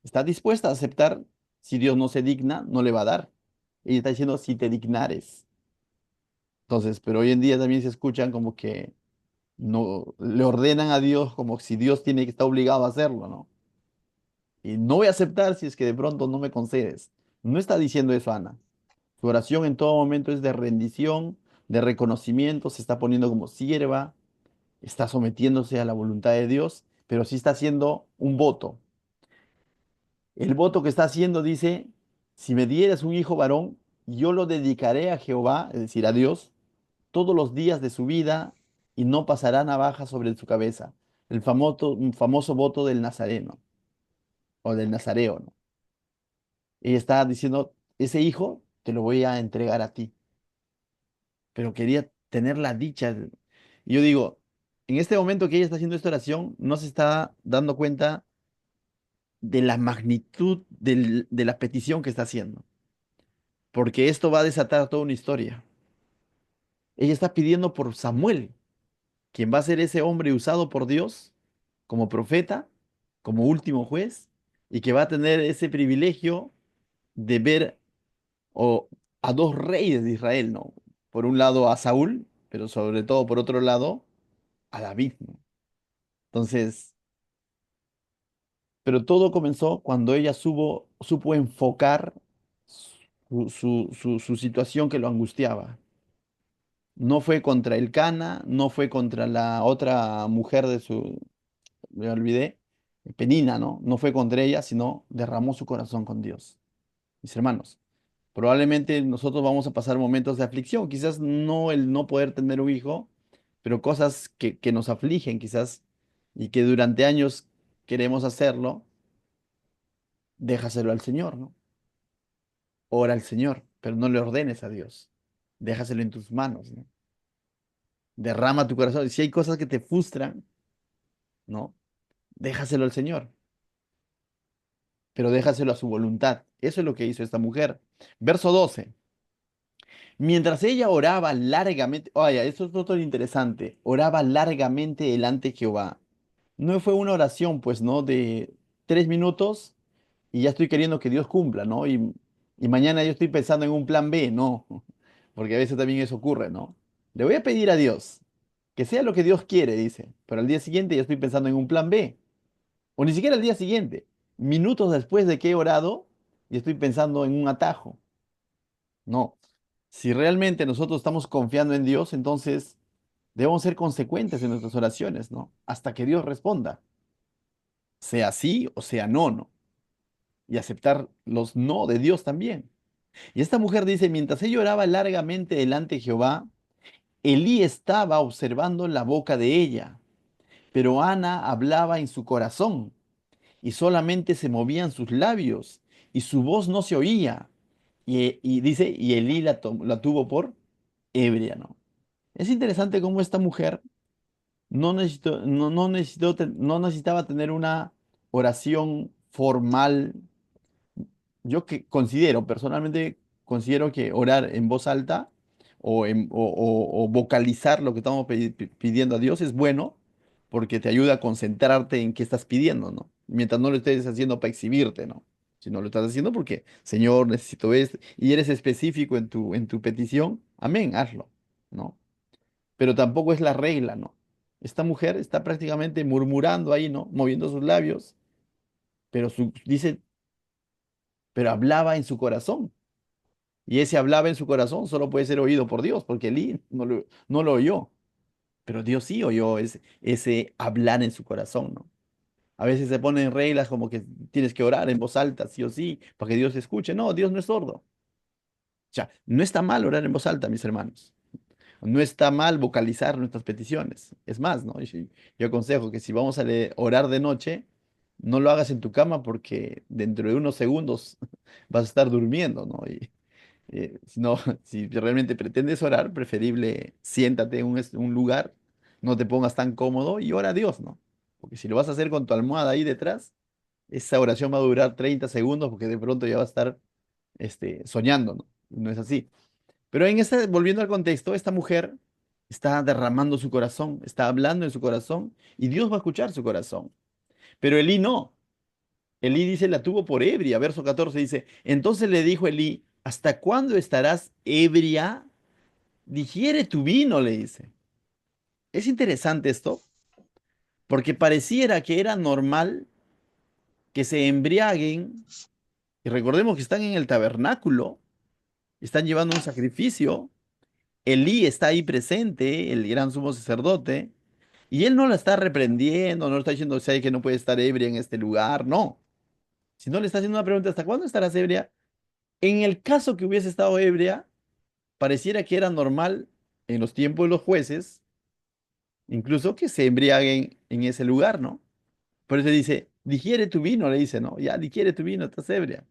Está dispuesta a aceptar, si Dios no se digna, no le va a dar. Y está diciendo, si te dignares. Entonces, pero hoy en día también se escuchan como que no le ordenan a Dios como si Dios tiene que estar obligado a hacerlo, ¿no? Y no voy a aceptar si es que de pronto no me concedes. No está diciendo eso Ana. Su oración en todo momento es de rendición, de reconocimiento, se está poniendo como sierva, está sometiéndose a la voluntad de Dios, pero sí está haciendo un voto. El voto que está haciendo dice, si me dieras un hijo varón, yo lo dedicaré a Jehová, es decir, a Dios, todos los días de su vida y no pasará navaja sobre su cabeza. El famoso voto del Nazareno o del Nazareo, ¿no? Y está diciendo, ese hijo te lo voy a entregar a ti, pero quería tener la dicha. Y yo digo, en este momento que ella está haciendo esta oración, no se está dando cuenta de la magnitud de la petición que está haciendo, porque esto va a desatar toda una historia. Ella está pidiendo por Samuel, quien va a ser ese hombre usado por Dios como profeta, como último juez, y que va a tener ese privilegio de ver o, a dos reyes de Israel, ¿no? Por un lado a Saúl, pero sobre todo por otro lado a David, ¿no? Entonces, pero todo comenzó cuando ella supo enfocar su situación que lo angustiaba. No fue contra el Cana, no fue contra la otra mujer me olvidé, Penina, ¿no? No fue contra ella, sino derramó su corazón con Dios. Mis hermanos, probablemente nosotros vamos a pasar momentos de aflicción, quizás no el no poder tener un hijo, pero cosas que nos afligen quizás y que durante años queremos hacerlo, déjaselo al Señor, ¿no? Ora al Señor, pero no le ordenes a Dios. Déjaselo en tus manos, ¿no? Derrama tu corazón. Y si hay cosas que te frustran, ¿no? Déjaselo al Señor, pero déjaselo a su voluntad. Eso es lo que hizo esta mujer. Verso 12. Mientras ella oraba largamente, oye, esto es otro interesante, oraba largamente delante de Jehová. No fue una oración, pues, ¿no? De 3 minutos y ya estoy queriendo que Dios cumpla, ¿no? Y mañana yo estoy pensando en un plan B, no, porque a veces también eso ocurre, ¿no? Le voy a pedir a Dios que sea lo que Dios quiere, dice, pero al día siguiente ya estoy pensando en un plan B. O ni siquiera al día siguiente. Minutos después de que he orado y estoy pensando en un atajo. No. Si realmente nosotros estamos confiando en Dios, entonces debemos ser consecuentes en nuestras oraciones, ¿no? Hasta que Dios responda, sea sí o sea no, ¿no? Y aceptar los no de Dios también. Y esta mujer dice, mientras ella oraba largamente delante de Jehová, Elí estaba observando la boca de ella, pero Ana hablaba en su corazón y solamente se movían sus labios y su voz no se oía. Y dice, y Elí la tuvo por ebria, ¿no? Es interesante cómo esta mujer no necesitaba tener una oración formal, yo que considero, personalmente considero que orar en voz alta o vocalizar lo que estamos pidiendo a Dios es bueno porque te ayuda a concentrarte en qué estás pidiendo, ¿no? Mientras no lo estés haciendo para exhibirte, ¿no? Si no lo estás haciendo porque, Señor, necesito esto, y eres específico en tu petición, amén, hazlo, ¿no? Pero tampoco es la regla, ¿no? Esta mujer está prácticamente murmurando ahí, ¿no? Moviendo sus labios, pero dice, pero hablaba en su corazón. Y ese hablaba en su corazón solo puede ser oído por Dios, porque Elí no lo oyó, pero Dios sí oyó ese hablar en su corazón, ¿no? A veces se ponen reglas como que tienes que orar en voz alta, sí o sí, para que Dios te escuche. No, Dios no es sordo. O sea, no está mal orar en voz alta, mis hermanos. No está mal vocalizar nuestras peticiones. Es más, ¿no? Yo aconsejo que si vamos a orar de noche, no lo hagas en tu cama porque dentro de unos segundos vas a estar durmiendo, ¿no? Si no, si realmente pretendes orar, preferible siéntate en un lugar, no te pongas tan cómodo y ora a Dios, ¿no? Porque si lo vas a hacer con tu almohada ahí detrás, esa oración va a durar 30 segundos porque de pronto ya va a estar soñando, ¿no? Y no es así. Pero volviendo al contexto, esta mujer está derramando su corazón, está hablando en su corazón y Dios va a escuchar su corazón. Pero Elí no. Elí dice, la tuvo por ebria. Verso 14 dice, entonces le dijo Elí, ¿hasta cuándo estarás ebria? Digiere tu vino, le dice. Es interesante esto, porque pareciera que era normal que se embriaguen, y recordemos que están en el tabernáculo, están llevando un sacrificio, Elí está ahí presente, el gran sumo sacerdote, y él no la está reprendiendo, no le está diciendo, "Sabe que no puede estar ebria en este lugar", no, sino le está haciendo una pregunta, ¿hasta cuándo estarás ebria? En el caso que hubiese estado ebria, pareciera que era normal en los tiempos de los jueces, incluso que se embriaguen en ese lugar, ¿no? Por eso dice, digiere tu vino, le dice, ¿no? Ya, digiere tu vino, estás ebria.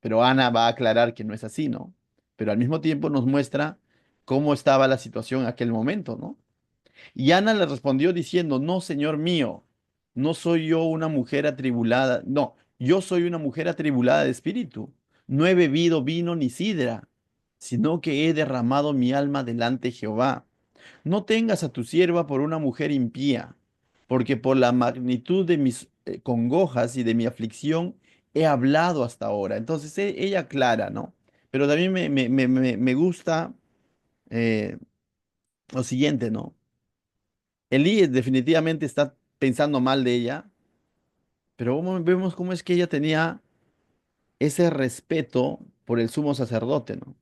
Pero Ana va a aclarar que no es así, ¿no? Pero al mismo tiempo nos muestra cómo estaba la situación en aquel momento, ¿no? Y Ana le respondió diciendo, no, señor mío, no soy yo una mujer atribulada, no, yo soy una mujer atribulada de espíritu. No he bebido vino ni sidra, sino que he derramado mi alma delante de Jehová. No tengas a tu sierva por una mujer impía, porque por la magnitud de mis congojas y de mi aflicción he hablado hasta ahora. Entonces ella aclara, ¿no? Pero también me gusta eh, lo siguiente, ¿no? Elí definitivamente está pensando mal de ella, pero vemos cómo es que ella tenía ese respeto por el sumo sacerdote, ¿no?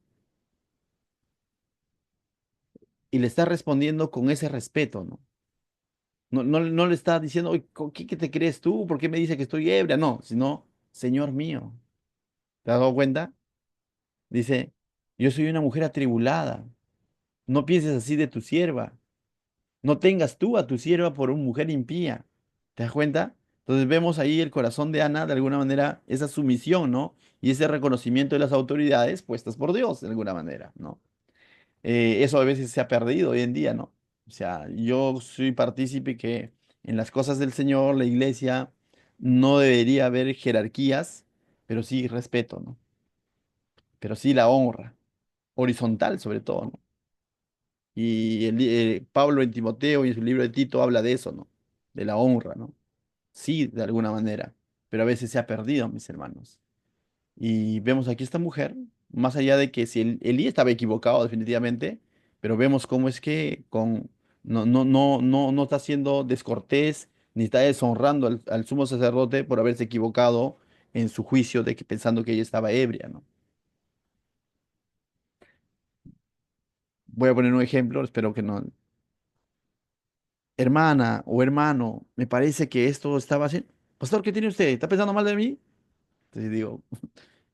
Y le está respondiendo con ese respeto, ¿no? No le está diciendo, "Oye, ¿qué te crees tú? ¿Por qué me dice que estoy ebria?" No, sino, Señor mío. ¿Te has dado cuenta? Dice, yo soy una mujer atribulada. No pienses así de tu sierva. No tengas tú a tu sierva por una mujer impía. ¿Te das cuenta? Entonces vemos ahí el corazón de Ana, de alguna manera, esa sumisión, ¿no? Y ese reconocimiento de las autoridades puestas por Dios, de alguna manera, ¿no? Eso a veces se ha perdido hoy en día, ¿no? O sea, yo soy partícipe que en las cosas del Señor, la iglesia, no debería haber jerarquías, pero sí respeto, ¿no? Pero sí la honra, horizontal sobre todo, ¿no? Y Pablo en Timoteo y en su libro de Tito habla de eso, ¿no? De la honra, ¿no? Sí, de alguna manera, pero a veces se ha perdido, mis hermanos. Y vemos aquí esta mujer, más allá de que si Elí estaba equivocado definitivamente, pero vemos cómo es que no está siendo descortés ni está deshonrando al sumo sacerdote por haberse equivocado en su juicio de que pensando que ella estaba ebria, ¿no? Voy a poner un ejemplo, espero que no. Hermana o hermano, me parece que esto estaba haciendo. Pastor, ¿qué tiene usted? ¿Está pensando mal de mí? Entonces digo,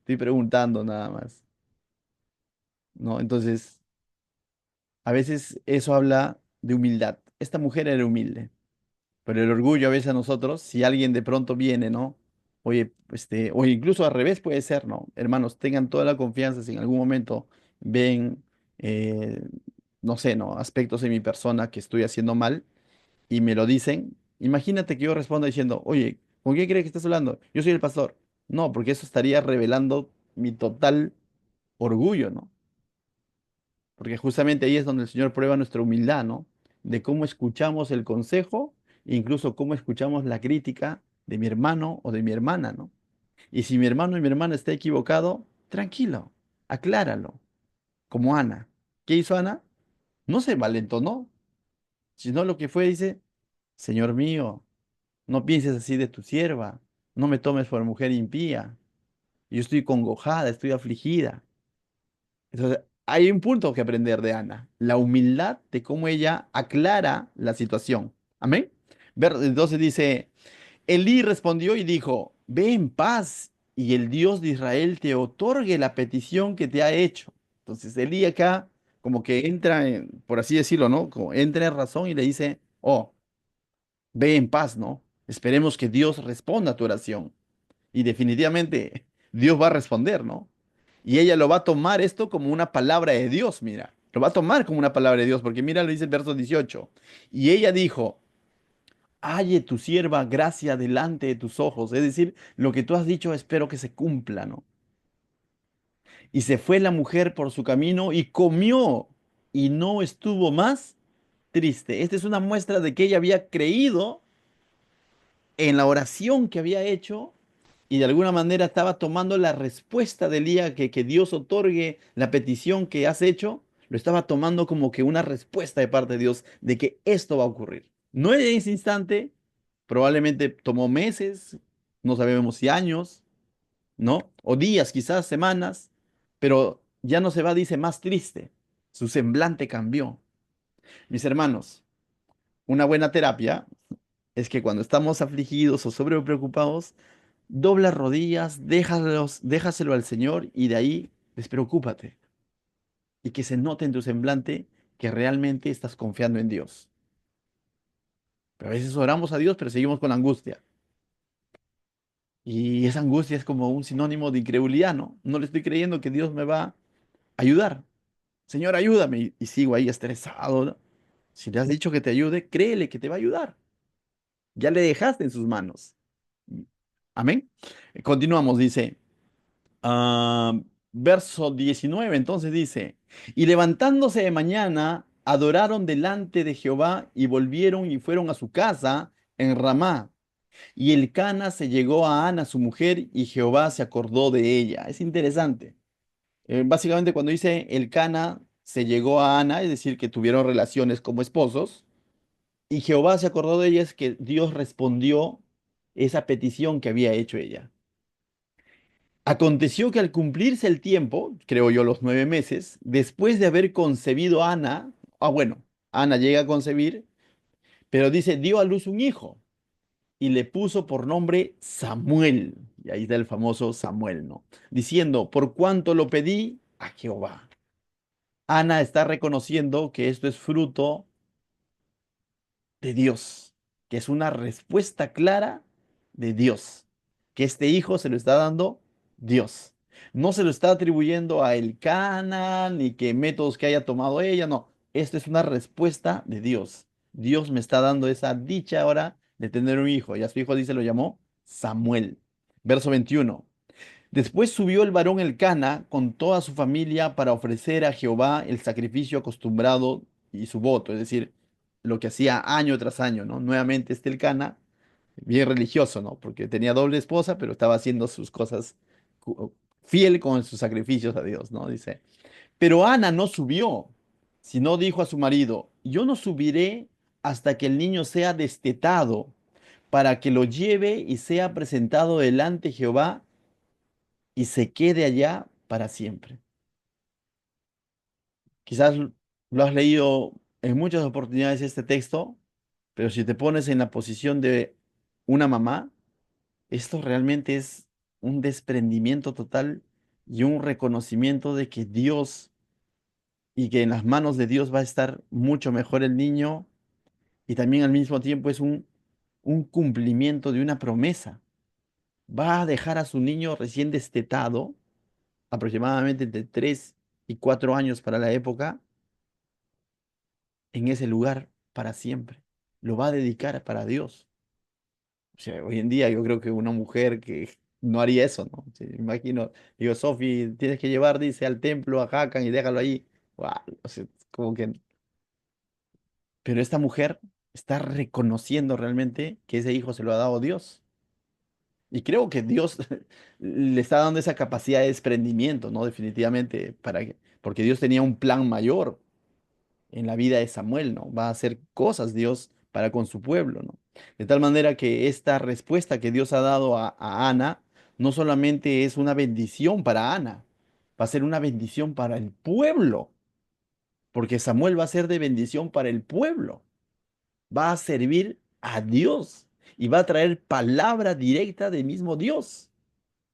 estoy preguntando nada más, ¿no? Entonces, a veces eso habla de humildad. Esta mujer era humilde, pero el orgullo a veces a nosotros, si alguien de pronto viene, ¿no? Oye, o incluso al revés puede ser, ¿no? Hermanos, tengan toda la confianza si en algún momento ven, eh, no sé, ¿no? Aspectos de mi persona que estoy haciendo mal y me lo dicen. Imagínate que yo responda diciendo, oye, ¿con quién crees que estás hablando? Yo soy el pastor. No, porque eso estaría revelando mi total orgullo, ¿no? Porque justamente ahí es donde el Señor prueba nuestra humildad, ¿no? De cómo escuchamos el consejo e incluso cómo escuchamos la crítica de mi hermano o de mi hermana, ¿no? Y si mi hermano y mi hermana está equivocado, tranquilo, acláralo, como Ana. ¿Qué hizo Ana? No se valentonó, sino lo que fue, dice, Señor mío, no pienses así de tu sierva, no me tomes por mujer impía. Yo estoy congojada, estoy afligida. Entonces, hay un punto que aprender de Ana, la humildad de cómo ella aclara la situación. Amén. Entonces dice, Elí respondió y dijo, ve en paz y el Dios de Israel te otorgue la petición que te ha hecho. Entonces Elí acá como que entra en, por así decirlo, ¿no? Como entra en razón y le dice, oh, ve en paz, ¿no? Esperemos que Dios responda a tu oración. Y definitivamente Dios va a responder, ¿no? Y ella lo va a tomar esto como una palabra de Dios, mira. Lo va a tomar como una palabra de Dios, porque mira, lo dice el verso 18. Y ella dijo, halle tu sierva gracia delante de tus ojos. Es decir, lo que tú has dicho espero que se cumpla, ¿no? Y se fue la mujer por su camino y comió y no estuvo más triste. Esta es una muestra de que ella había creído en la oración que había hecho y de alguna manera estaba tomando la respuesta del día que Dios otorgue la petición que has hecho, lo estaba tomando como que una respuesta de parte de Dios de que esto va a ocurrir. No en ese instante, probablemente tomó meses, no sabemos si años, ¿no? O días, quizás semanas, pero ya no se va, dice, más triste. Su semblante cambió. Mis hermanos, una buena terapia es que cuando estamos afligidos o sobre preocupados, dobla rodillas, déjaselo al Señor y de ahí despreocúpate. Y que se note en tu semblante que realmente estás confiando en Dios. Pero a veces oramos a Dios, pero seguimos con angustia. Y esa angustia es como un sinónimo de incredulidad, ¿no? No le estoy creyendo que Dios me va a ayudar. Señor, ayúdame. Y sigo ahí estresado, ¿no? Si le has dicho que te ayude, créele que te va a ayudar. Ya le dejaste en sus manos. Amén. Continuamos, dice. Ah, verso 19, entonces dice, y levantándose de mañana, adoraron delante de Jehová y volvieron y fueron a su casa en Ramá. Y Elcana se llegó a Ana, su mujer, y Jehová se acordó de ella. Es interesante. Básicamente cuando dice Elcana se llegó a Ana, es decir, que tuvieron relaciones como esposos, y Jehová se acordó de ella, es que Dios respondió esa petición que había hecho ella. Aconteció que al cumplirse el tiempo, creo yo los 9 meses, después de haber concebido a Ana, bueno, Ana llega a concebir, pero dice, dio a luz un hijo y le puso por nombre Samuel. Y ahí está el famoso Samuel, ¿no? Diciendo, por cuanto lo pedí a Jehová. Ana está reconociendo que esto es fruto de Dios, que es una respuesta clara de Dios, que este hijo se lo está dando Dios. No se lo está atribuyendo a Elcana, ni que métodos que haya tomado ella, no. Esto es una respuesta de Dios. Dios me está dando esa dicha ahora de tener un hijo. Y a su hijo dice, lo llamó Samuel. Verso 21. Después subió el varón Elcana con toda su familia para ofrecer a Jehová el sacrificio acostumbrado y su voto, es decir, lo que hacía año tras año, ¿no? Nuevamente este Elcana, bien religioso, ¿no? Porque tenía doble esposa, pero estaba haciendo sus cosas fiel con sus sacrificios a Dios, ¿no? Dice, pero Ana no subió, sino dijo a su marido, yo no subiré hasta que el niño sea destetado, para que lo lleve y sea presentado delante de Jehová y se quede allá para siempre. Quizás lo has leído en muchas oportunidades este texto, pero si te pones en la posición de una mamá, esto realmente es un desprendimiento total y un reconocimiento de que Dios y que en las manos de Dios va a estar mucho mejor el niño y también al mismo tiempo es un cumplimiento de una promesa. Va a dejar a su niño recién destetado, aproximadamente entre 3 y 4 años para la época, en ese lugar para siempre. Lo va a dedicar para Dios. O sea, hoy en día yo creo que una mujer que no haría eso, ¿no? Sí, me imagino, digo, Sofi, tienes que llevar, dice, al templo a Hakan y déjalo ahí. Guau, o sea, como que... Pero esta mujer está reconociendo realmente que ese hijo se lo ha dado Dios. Y creo que Dios le está dando esa capacidad de desprendimiento, ¿no? Definitivamente, porque Dios tenía un plan mayor en la vida de Samuel, ¿no? Va a hacer cosas Dios para con su pueblo, ¿no? De tal manera que esta respuesta que Dios ha dado a Ana no solamente es una bendición para Ana, va a ser una bendición para el pueblo, porque Samuel va a ser de bendición para el pueblo, va a servir a Dios y va a traer palabra directa del mismo Dios.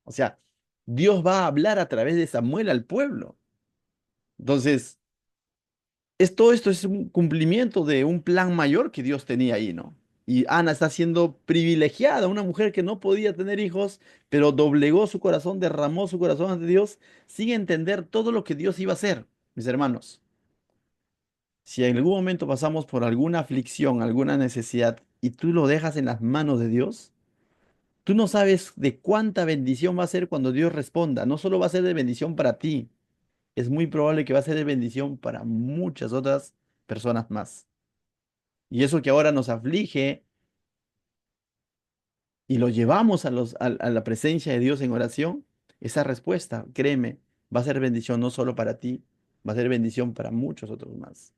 O sea, Dios va a hablar a través de Samuel al pueblo. Entonces, todo esto es un cumplimiento de un plan mayor que Dios tenía ahí, ¿no? Y Ana está siendo privilegiada, una mujer que no podía tener hijos, pero doblegó su corazón, derramó su corazón ante Dios, sin entender todo lo que Dios iba a hacer, mis hermanos. Si en algún momento pasamos por alguna aflicción, alguna necesidad, y tú lo dejas en las manos de Dios, tú no sabes de cuánta bendición va a ser cuando Dios responda. No solo va a ser de bendición para ti, es muy probable que va a ser de bendición para muchas otras personas más. Y eso que ahora nos aflige y lo llevamos a la presencia de Dios en oración, esa respuesta, créeme, va a ser bendición no solo para ti, va a ser bendición para muchos otros más.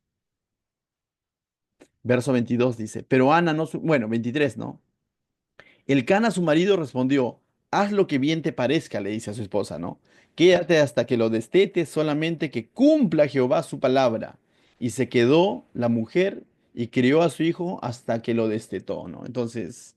Verso 22 dice, pero Ana no, bueno, 23, ¿no? El Cana, su marido, respondió, haz lo que bien te parezca, le dice a su esposa, ¿no? Quédate hasta que lo destete, solamente que cumpla Jehová su palabra. Y se quedó la mujer y crió a su hijo hasta que lo destetó, ¿no? Entonces,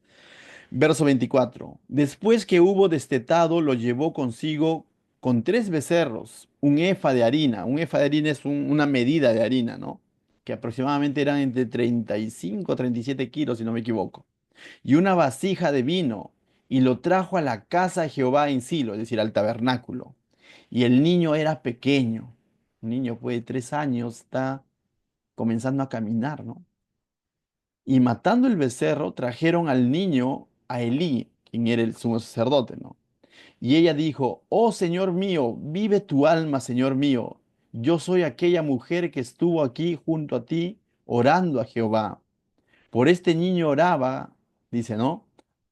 verso 24. Después que hubo destetado, lo llevó consigo con 3 becerros, un efa de harina. Un efa de harina es una medida de harina, ¿no? Que aproximadamente eran entre 35 a 37 kilos, si no me equivoco y una vasija de vino, y lo trajo a la casa de Jehová en Silo, es decir, al tabernáculo. Y el niño era pequeño. Un niño pues de 3 años está comenzando a caminar, ¿no? Y matando el becerro, trajeron al niño a Elí, quien era el sumo sacerdote, ¿no? Y ella dijo, oh Señor mío, vive tu alma, Señor mío. Yo soy aquella mujer que estuvo aquí junto a ti orando a Jehová. Por este niño oraba, dice, ¿no?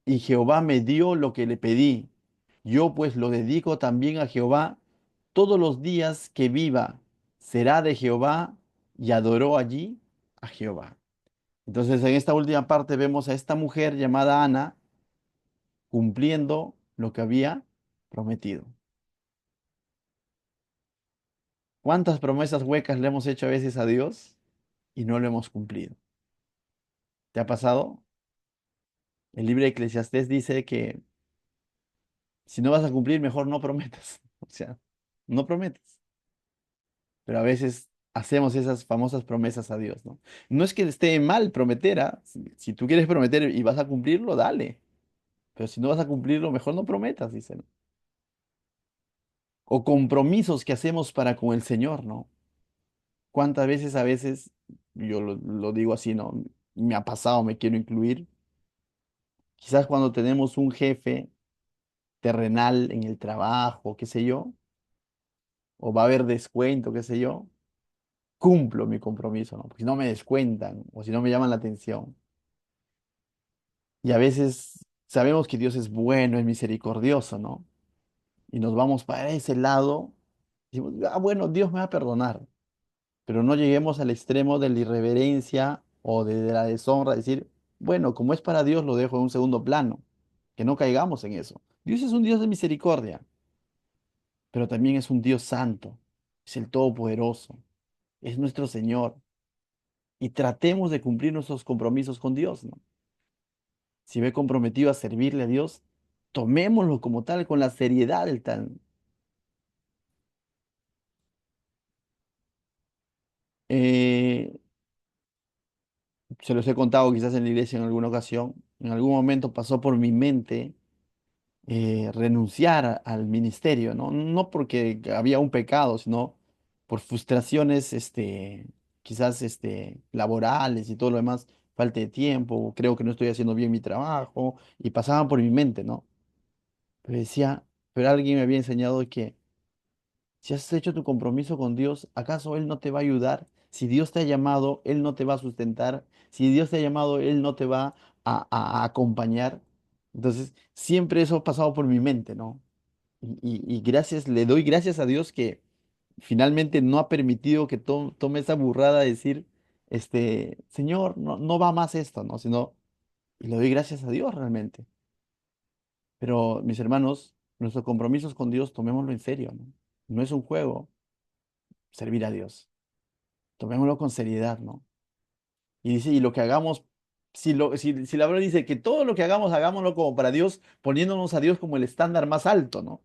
Y Jehová me dio lo que le pedí. Yo pues lo dedico también a Jehová todos los días que viva. Será de Jehová y adoró allí a Jehová. Entonces en esta última parte vemos a esta mujer llamada Ana cumpliendo lo que había prometido. ¿Cuántas promesas huecas le hemos hecho a veces a Dios y no lo hemos cumplido? ¿Te ha pasado? El libro de Eclesiastés dice que si no vas a cumplir, mejor no prometas. O sea, no prometas. Pero a veces hacemos esas famosas promesas a Dios, ¿no? No es que esté mal prometer, ¿ah? Si tú quieres prometer y vas a cumplirlo, dale. Pero si no vas a cumplirlo, mejor no prometas, dicen. O compromisos que hacemos para con el Señor, ¿no? ¿Cuántas veces a veces, yo lo digo así, ¿no? Me ha pasado, me quiero incluir. Quizás cuando tenemos un jefe terrenal en el trabajo, qué sé yo, o va a haber descuento, qué sé yo, cumplo mi compromiso, ¿no? Porque si no me descuentan o si no me llaman la atención. Y a veces sabemos que Dios es bueno, es misericordioso, ¿no? Y nos vamos para ese lado. Y decimos, ah, bueno, Dios me va a perdonar. Pero no lleguemos al extremo de la irreverencia o de la deshonra, decir, bueno, como es para Dios, lo dejo en un segundo plano. Que no caigamos en eso. Dios es un Dios de misericordia, pero también es un Dios santo. Es el Todopoderoso. Es nuestro Señor. Y tratemos de cumplir nuestros compromisos con Dios, ¿no? Si me he comprometido a servirle a Dios, tomémoslo como tal, con la seriedad del tal. Eh, Se los he contado quizás en la iglesia en alguna ocasión. En algún momento pasó por mi mente renunciar al ministerio, ¿no? No porque había un pecado, sino por frustraciones, quizás, laborales y todo lo demás, falta de tiempo, creo que no estoy haciendo bien mi trabajo, y pasaban por mi mente, ¿no? Pero decía, pero alguien me había enseñado que si has hecho tu compromiso con Dios, ¿acaso Él no te va a ayudar? Si Dios te ha llamado, Él no te va a sustentar. Si Dios te ha llamado, Él no te va a acompañar. Entonces, siempre eso ha pasado por mi mente, ¿no? Y gracias, le doy gracias a Dios que finalmente no ha permitido que tome esa burrada de decir, Señor, no, no va más esto, ¿no? Sino, y le doy gracias a Dios realmente. Pero, mis hermanos, nuestros compromisos con Dios, tomémoslo en serio, ¿no? No es un juego servir a Dios. Tomémoslo con seriedad, ¿no? Y dice, y lo que hagamos, si la Biblia dice que todo lo que hagamos, hagámoslo como para Dios, poniéndonos a Dios como el estándar más alto, ¿no?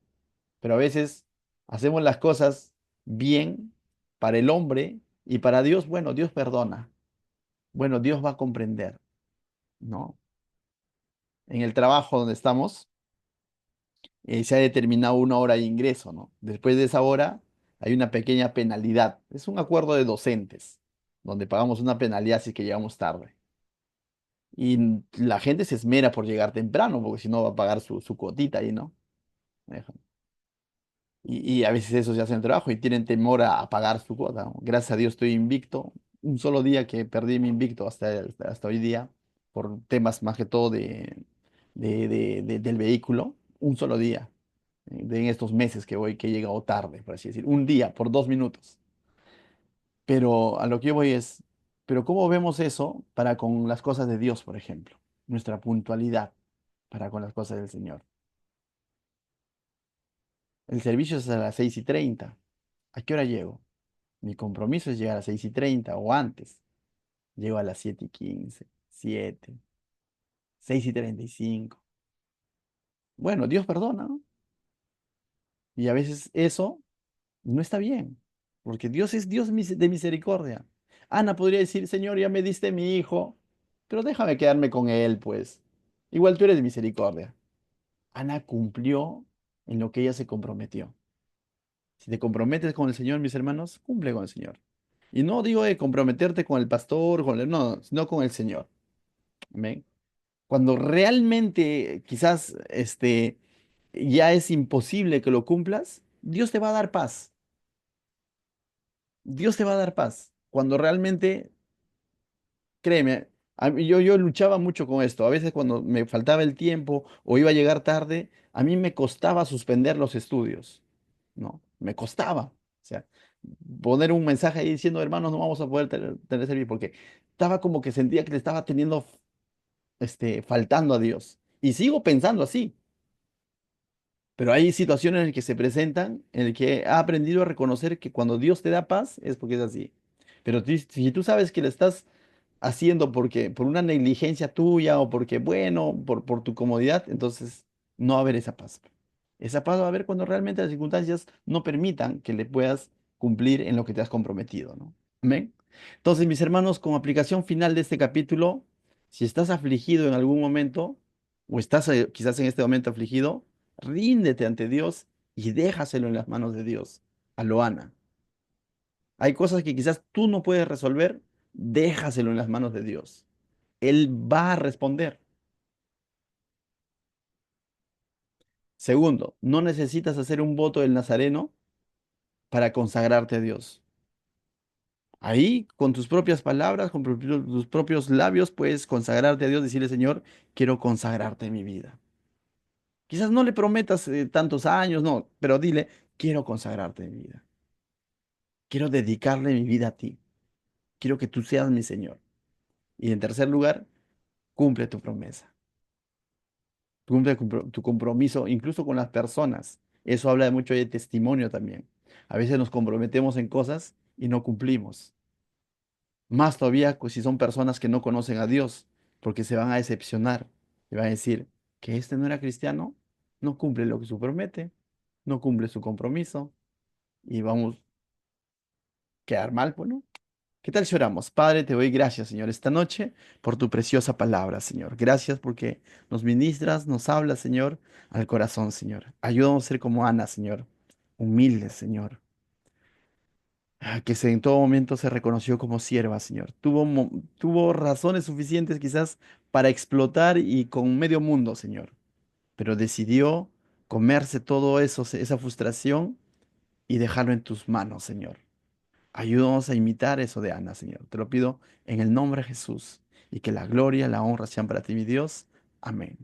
Pero a veces hacemos las cosas bien para el hombre y para Dios, bueno, Dios perdona. Bueno, Dios va a comprender, ¿no? En el trabajo donde estamos, se ha determinado una hora de ingreso, ¿no? Después de esa hora hay una pequeña penalidad. Es un acuerdo de docentes, donde pagamos una penalidad si es que llegamos tarde. Y la gente se esmera por llegar temprano, porque si no va a pagar su cuotita ahí, ¿no? Deja. Y a veces eso se hace en el trabajo y tienen temor a pagar su cuota, ¿no? Gracias a Dios estoy invicto. Un solo día que perdí mi invicto hasta hoy día, por temas más que todo del vehículo, un solo día, en estos meses que he llegado tarde, por así decir, un día, por 2 minutos. Pero a lo que yo voy es, pero ¿cómo vemos eso para con las cosas de Dios, por ejemplo? Nuestra puntualidad para con las cosas del Señor. El servicio es a las 6:30. ¿A qué hora llego? Mi compromiso es llegar a las 6:30 o antes. Llego a las 7:15, 7, 6:35. Bueno, Dios perdona, ¿no? Y a veces eso no está bien, porque Dios es Dios de misericordia. Ana podría decir, Señor, ya me diste mi hijo, pero déjame quedarme con él, pues. Igual tú eres de misericordia. Ana cumplió en lo que ella se comprometió. Si te comprometes con el Señor, mis hermanos, cumple con el Señor. Y no digo de comprometerte con el pastor, no, sino con el Señor. Amén. Cuando realmente quizás ya es imposible que lo cumplas, Dios te va a dar paz. Dios te va a dar paz. Cuando realmente, créeme, yo luchaba mucho con esto. A veces cuando me faltaba el tiempo o iba a llegar tarde, a mí me costaba suspender los estudios. ¿No? Me costaba. O sea, poner un mensaje ahí diciendo, hermanos, no vamos a poder tener servicio, porque estaba como que sentía que le estaba teniendo, faltando a Dios. Y sigo pensando así, pero hay situaciones en las que se presentan, en las que ha aprendido a reconocer que cuando Dios te da paz es porque es así. Pero si tú sabes que le estás haciendo por una negligencia tuya o porque, bueno, por tu comodidad, entonces no va a haber esa paz. Esa paz va a haber cuando realmente las circunstancias no permitan que le puedas cumplir en lo que te has comprometido, ¿no? Amén. Entonces, mis hermanos, como aplicación final de este capítulo, si estás afligido en algún momento, o estás quizás en este momento afligido, ríndete ante Dios y déjaselo en las manos de Dios, a Loana. Hay cosas que quizás tú no puedes resolver, déjaselo en las manos de Dios. Él va a responder. Segundo, no necesitas hacer un voto del Nazareno para consagrarte a Dios. Ahí, con tus propias palabras, con tus propios labios, puedes consagrarte a Dios, decirle, Señor, quiero consagrarte en mi vida. Quizás no le prometas tantos años, no, pero dile, quiero consagrarte en mi vida. Quiero dedicarle mi vida a ti. Quiero que tú seas mi Señor. Y en tercer lugar, cumple tu promesa. Cumple tu compromiso, incluso con las personas. Eso habla de mucho de testimonio también. A veces nos comprometemos en cosas y no cumplimos. Más todavía si son personas que no conocen a Dios, porque se van a decepcionar y van a decir que este no era cristiano, no cumple lo que se promete, no cumple su compromiso y vamos a quedar mal, pues, ¿no? ¿Qué tal si oramos? Padre, te doy gracias, Señor, esta noche por tu preciosa palabra, Señor. Gracias porque nos ministras, nos hablas, Señor, al corazón, Señor. Ayúdanos a ser como Ana, Señor, humildes, Señor. Que en todo momento se reconoció como sierva, Señor. Tuvo razones suficientes quizás para explotar y con medio mundo, Señor, pero decidió comerse todo eso, esa frustración y dejarlo en tus manos, Señor. Ayúdanos a imitar eso de Ana, Señor. Te lo pido en el nombre de Jesús y que la gloria, la honra sean para ti, mi Dios. Amén.